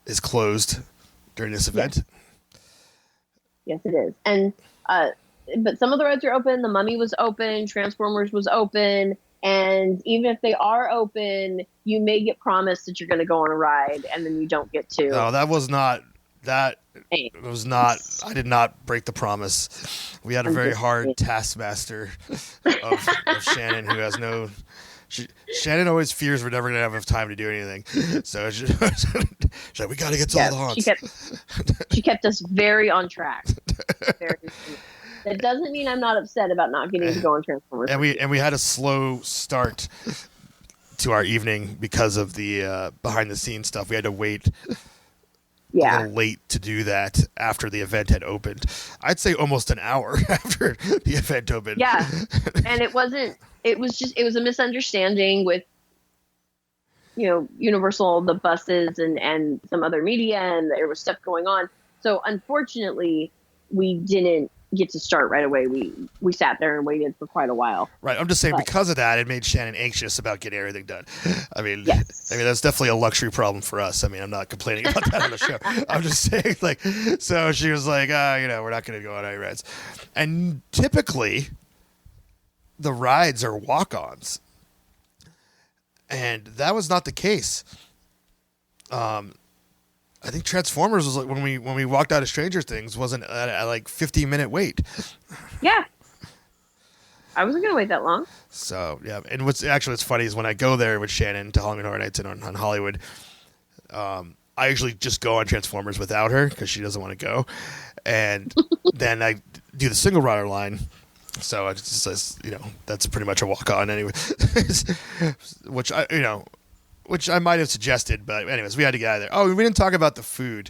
is closed during this event. Yes, it is. And but some of the rides are open. The Mummy was open. Transformers was open. And even if they are open, you may get promised that you're going to go on a ride, and then you don't get to. No, that was not. That was not. I did not break the promise. We had a very hard taskmaster of Shannon, who has no. Shannon always fears we're never going to have enough time to do anything. So she's like, we got to get to all the haunts. She kept us very on track. That doesn't mean I'm not upset about not getting to go on Transformers. And we had a slow start to our evening because of the behind the scenes stuff. We had to wait a little late to do that after the event had opened. I'd say almost an hour after the event opened. Yeah. And it was a misunderstanding with Universal, the buses and some other media, and there was stuff going on. So unfortunately, we didn't get to start right away. We sat there and waited for quite a while. Right. I'm just saying, because of that, it made Shannon anxious about getting everything done. I mean, that's definitely a luxury problem for us. I mean, I'm not complaining about that on the show. I'm just saying, so she was like, we're not going to go on any rides. And typically, the rides are walk-ons. And that was not the case. I think Transformers was like when we walked out of Stranger Things wasn't at like 15-minute wait. Yeah. I wasn't gonna wait that long. So yeah, and what's funny is when I go there with Shannon to Halloween Horror Nights and on Hollywood, I usually just go on Transformers without her because she doesn't want to go, and then I do the single rider line. So it just says, that's pretty much a walk on anyway, which I might have suggested, but anyways, we had to get out of there. Oh, we didn't talk about the food.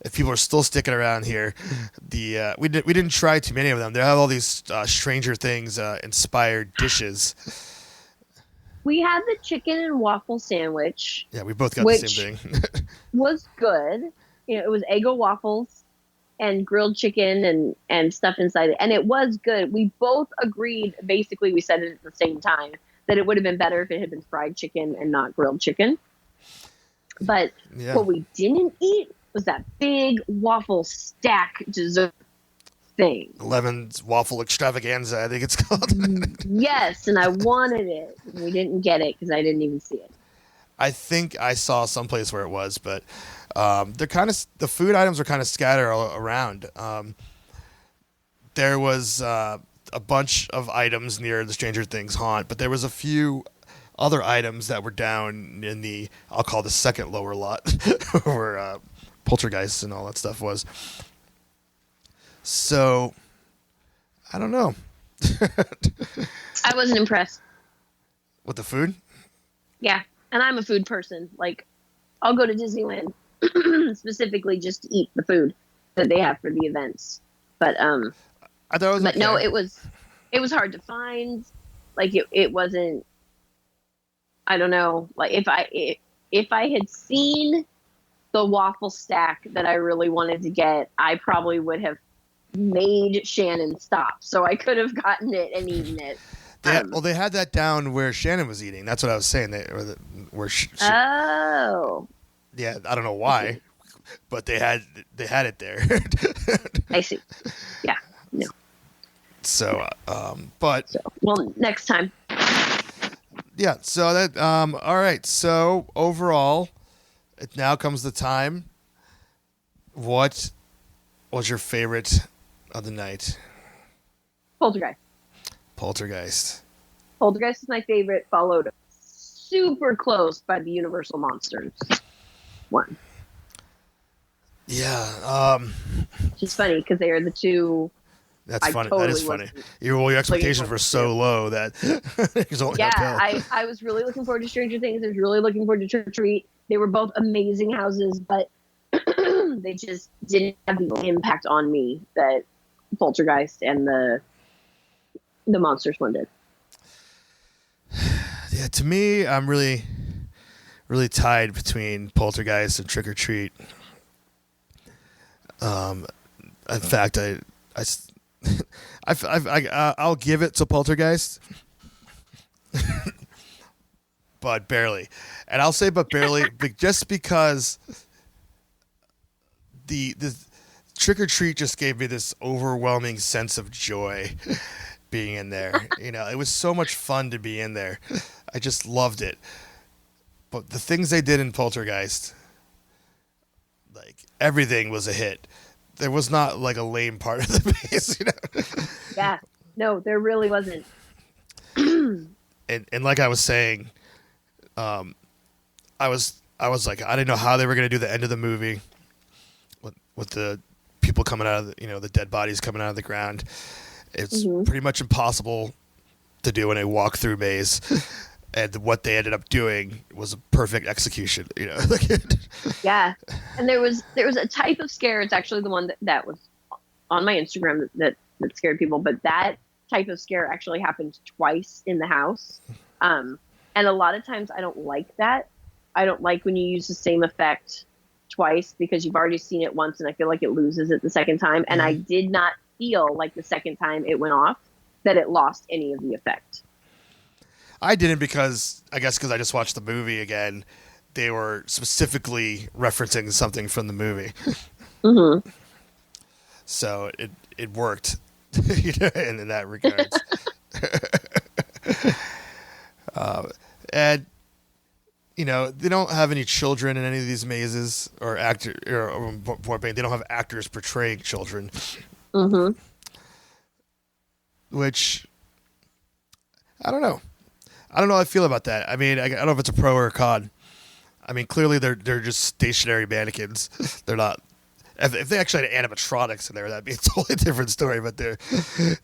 If people are still sticking around here, we didn't try too many of them. They have all these Stranger Things inspired dishes. We had the chicken and waffle sandwich. Yeah, we both got the same thing. Was good. It was Eggo waffles and grilled chicken and stuff inside it, and it was good. We both agreed. Basically, we said it at the same time, that it would have been better if it had been fried chicken and not grilled chicken. But what we didn't eat was that big waffle stack dessert thing. Lemon's Waffle Extravaganza, I think it's called. Yes, and I wanted it. We didn't get it because I didn't even see it. I think I saw someplace where it was, but the food items are kind of scattered around. There was a bunch of items near the Stranger Things haunt, but there was a few other items that were down in the, I'll call the second lower lot, where Poltergeist and all that stuff was. So, I don't know. I wasn't impressed. With the food? Yeah, and I'm a food person. I'll go to Disneyland specifically just to eat the food that they have for the events. But I thought it was but okay. no, it was hard to find. Like it wasn't. I don't know. Like if I had seen the waffle stack that I really wanted to get, I probably would have made Shannon stop, so I could have gotten it and eaten it. They had that down where Shannon was eating. That's what I was saying. Oh. Yeah, I don't know why, but they had it there. I see. Yeah. No. So, well, next time. Yeah. So that all right. So overall, it now comes the time. What was your favorite of the night? Poltergeist. Poltergeist is my favorite, followed super close by the Universal Monsters one. Yeah. Which is funny because they are the two. That's funny. That is funny. Your expectations were so low that I was really looking forward to Stranger Things. I was really looking forward to Trick or Treat. They were both amazing houses, but they just didn't have the impact on me that Poltergeist and the Monsters one did. Yeah, to me, I'm really, really tied between Poltergeist and Trick or Treat. In fact, I'll give it to Poltergeist, but barely. And I'll say but barely just because the Trick or Treat just gave me this overwhelming sense of joy being in there. It was so much fun to be in there. I just loved it. But the things they did in Poltergeist, like everything was a hit. There was not like a lame part of the piece, Yeah, no, there really wasn't. and like I was saying, I was like, I didn't know how they were going to do the end of the movie with the people coming out of the dead bodies coming out of the ground. It's pretty much impossible to do in a walk-through maze. And what they ended up doing was a perfect execution, Yeah, and there was a type of scare. It's actually the one that was on my Instagram that scared people. But that type of scare actually happened twice in the house, and a lot of times I don't like that. I don't like when you use the same effect twice because you've already seen it once, and I feel like it loses it the second time. And I did not feel like the second time it went off that it lost any of the effect. I didn't because I just watched the movie again. They were specifically referencing something from the movie. Mm-hmm. So it worked in that regards. And they don't have any children in any of these mazes or they don't have actors portraying children. Mm-hmm. Which I don't know. I don't know how I feel about that. I mean, I don't know if it's a pro or a con. I mean, clearly they're just stationary mannequins. They're not. If they actually had animatronics in there, that'd be a totally different story. But they're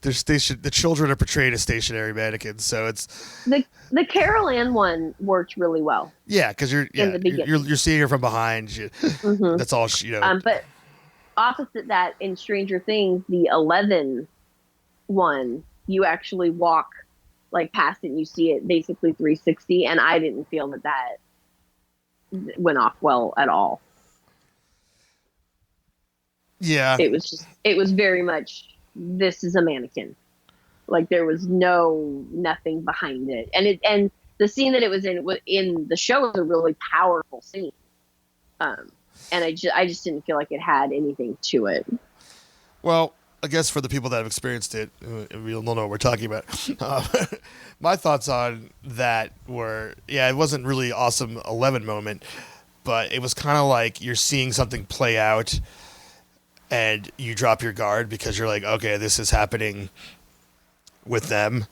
the children are portrayed as stationary mannequins, so it's the Carol Ann one worked really well. Yeah, because you're seeing her from behind. That's all she. But opposite that, in Stranger Things, the 11 one, you actually walk like past it and you see it basically 360, and I didn't feel that went off well at all. Yeah. It was very much, this is a mannequin. Like there was nothing behind it. And the scene that it was in the show was a really powerful scene. And I just didn't feel like it had anything to it. Well, I guess for the people that have experienced it, we'll know what we're talking about. My thoughts on that were, it wasn't really awesome 11 moment, but it was kind of like you're seeing something play out and you drop your guard because you're like, okay, this is happening with them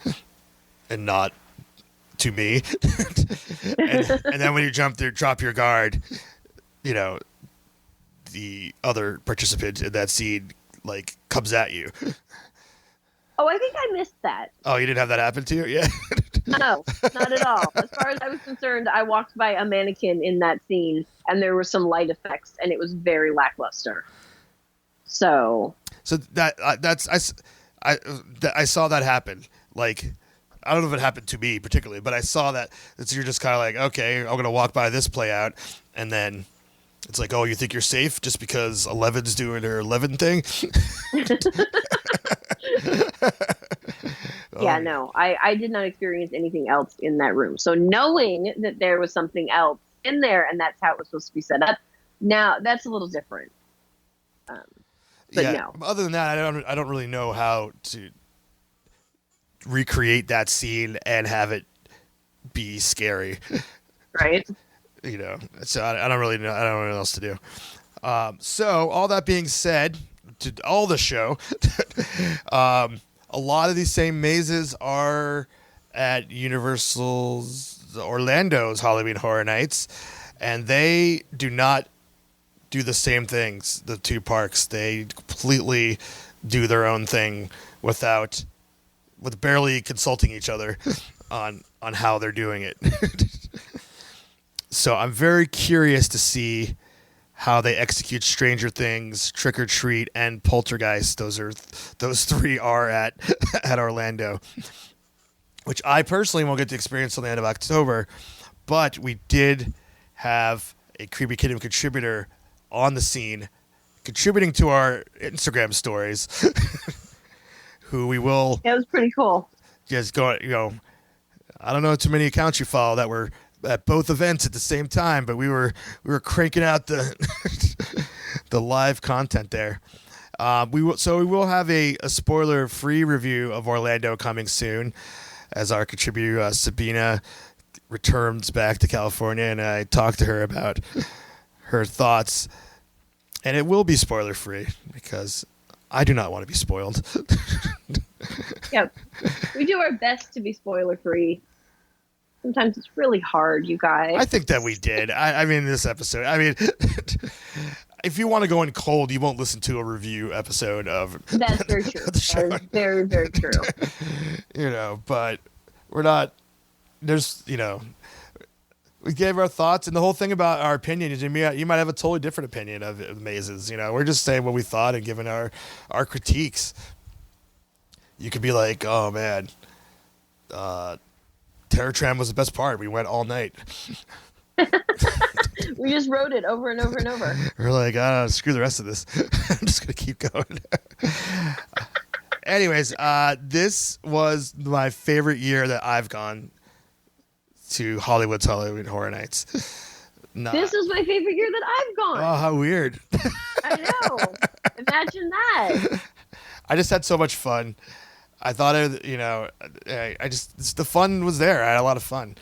and not to me. and then when you drop your guard, the other participant in that scene like comes at you. Oh, I think I missed that. Oh, you didn't have that happen to you? Yeah. No, not at all. As far as I was concerned, I walked by a mannequin in that scene, and there were some light effects, and it was very lackluster. So I saw that happen. Like, I don't know if it happened to me particularly, but I saw that. You're just kind of like, okay, I'm gonna walk by this play out, and then it's like, oh, you think you're safe just because Eleven's doing her 11 thing? Yeah, no, I did not experience anything else in that room. So knowing that there was something else in there and that's how it was supposed to be set up, now that's a little different. But yeah, no. Other than that, I don't really know how to recreate that scene and have it be scary. Right. You know, so I don't really know. I don't know what else to do. So all that being said, to all the show, a lot of these same mazes are at Universal's Orlando's Halloween Horror Nights, and they do not do the same things. The two parks, they completely do their own thing with barely consulting each other on how they're doing it. So I'm very curious to see how they execute Stranger Things, Trick or Treat, and Poltergeist. Those three are at Orlando, which I personally won't get to experience until the end of October. But we did have a Creepy Kingdom contributor on the scene, contributing to our Instagram stories, who we will. Yeah, it was pretty cool. Just go, I don't know too many accounts you follow that were at both events at the same time, but we were cranking out the the live content there. We will have a spoiler-free review of Orlando coming soon, as our contributor Sabina returns back to California, and I talked to her about her thoughts, and it will be spoiler-free because I do not want to be spoiled. Yep, we do our best to be spoiler-free. Sometimes it's really hard, you guys. I think that we did. I mean, this episode. I mean, if you want to go in cold, you won't listen to a review episode of. That's very true. That is very, very true. But we're not. There's, we gave our thoughts, and the whole thing about our opinion is you might have a totally different opinion of mazes. We're just saying what we thought and giving our critiques. You could be like, oh man, Terror Tram was the best part. We went all night. We just wrote it over and over and over. We're like, screw the rest of this. I'm just going to keep going. Anyways, this was my favorite year that I've gone to Hollywood's Halloween Horror Nights. This is my favorite year that I've gone. Oh, how weird. I know. Imagine that. I just had so much fun. I thought, the fun was there. I had a lot of fun.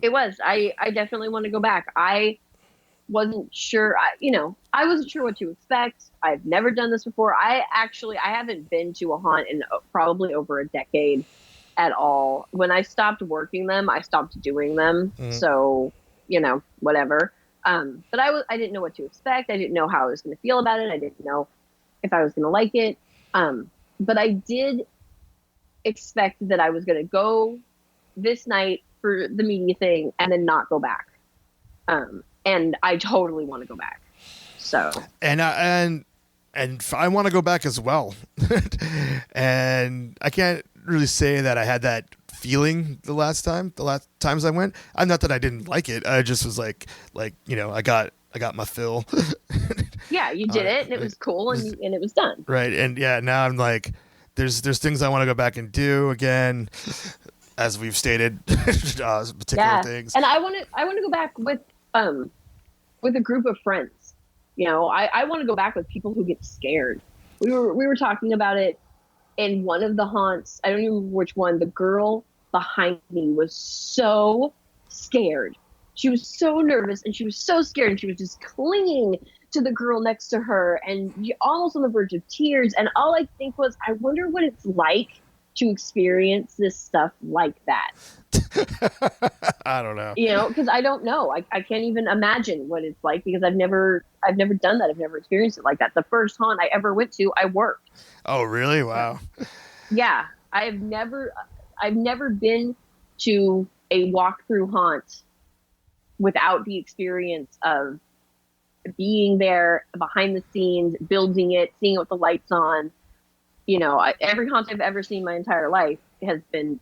It was. I definitely want to go back. I wasn't sure. I wasn't sure what to expect. I've never done this before. I haven't been to a haunt in probably over a decade at all. When I stopped working them, I stopped doing them. Mm-hmm. So, whatever. But I didn't know what to expect. I didn't know how I was going to feel about it. I didn't know if I was going to like it. But I did expect that I was going to go this night for the media thing and then not go back. And I totally want to go back. So. And I want to go back as well. And I can't really say that I had that feeling the last times I went. Not that I didn't like it. I just was like, I got my fill. Yeah, you did it, and it was cool, and it was done. Right, and yeah, now I'm like, there's things I want to go back and do again, as we've stated, particular things. And I want to go back with a group of friends. I want to go back with people who get scared. We were talking about it in one of the haunts. I don't even remember which one. The girl behind me was so scared. She was so nervous, and she was so scared, and she was just clinging to the girl next to her and almost on the verge of tears. And all I think was, I wonder what it's like to experience this stuff like that. I don't know. Because I don't know. I can't even imagine what it's like because I've never done that. I've never experienced it like that. The first haunt I ever went to, I worked. Oh, really? Wow. Yeah. I've never been to a walk-through haunt without the experience of being there behind the scenes, building it, seeing it with the lights on. Every haunt I've ever seen my entire life has been,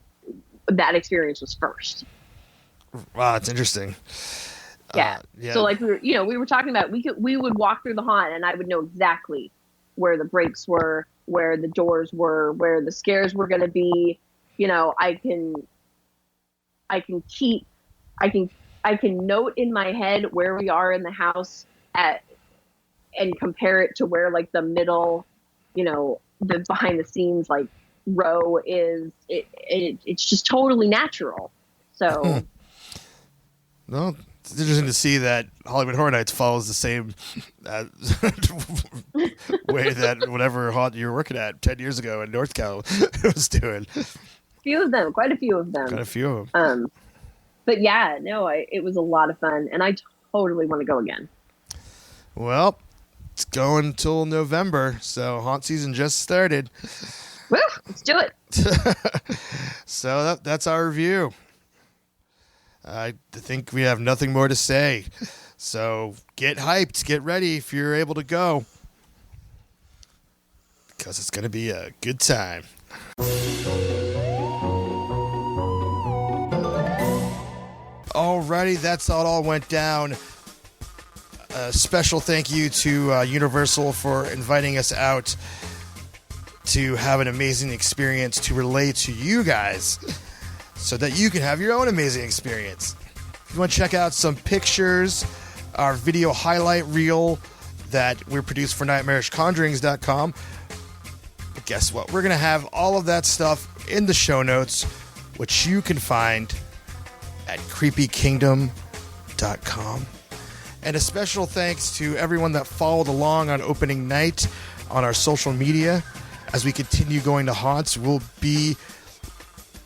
that experience was first. Wow, it's interesting. Yeah. Yeah. So like we were talking about, we would walk through the haunt and I would know exactly where the breaks were, where the doors were, where the scares were going to be. I can note in my head where we are in the house and compare it to where like the middle, the behind the scenes like row is. It's just totally natural. So. No, it's interesting to see that Hollywood Horror Nights follows the same way that whatever haunt you were working at 10 years ago in North Cal was doing. Quite a few of them. But yeah, no, it was a lot of fun, and I totally want to go again. Well, it's going till November, so haunt season just started. Woo, let's do it. So that's our review. I think we have nothing more to say. So get hyped, get ready if you're able to go, because it's going to be a good time. Alrighty, that's how it all went down. A special thank you to Universal for inviting us out to have an amazing experience to relay to you guys so that you can have your own amazing experience. If you want to check out some pictures, our video highlight reel that we produced for nightmarishconjurings.com. But guess what? We're going to have all of that stuff in the show notes, which you can find at creepykingdom.com. And a special thanks to everyone that followed along on opening night on our social media. As we continue going to haunts, we'll be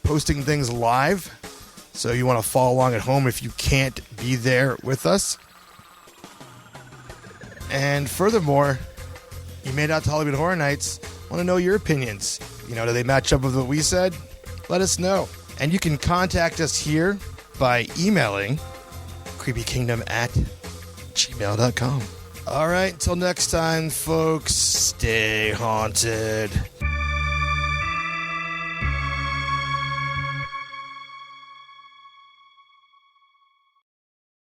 posting things live. So you want to follow along at home if you can't be there with us. And furthermore, you made it out to Hollywood Horror Nights. Want to know your opinions. Do they match up with what we said? Let us know. And you can contact us here by emailing creepykingdom@gmail.com. All right, until next time, folks, stay haunted.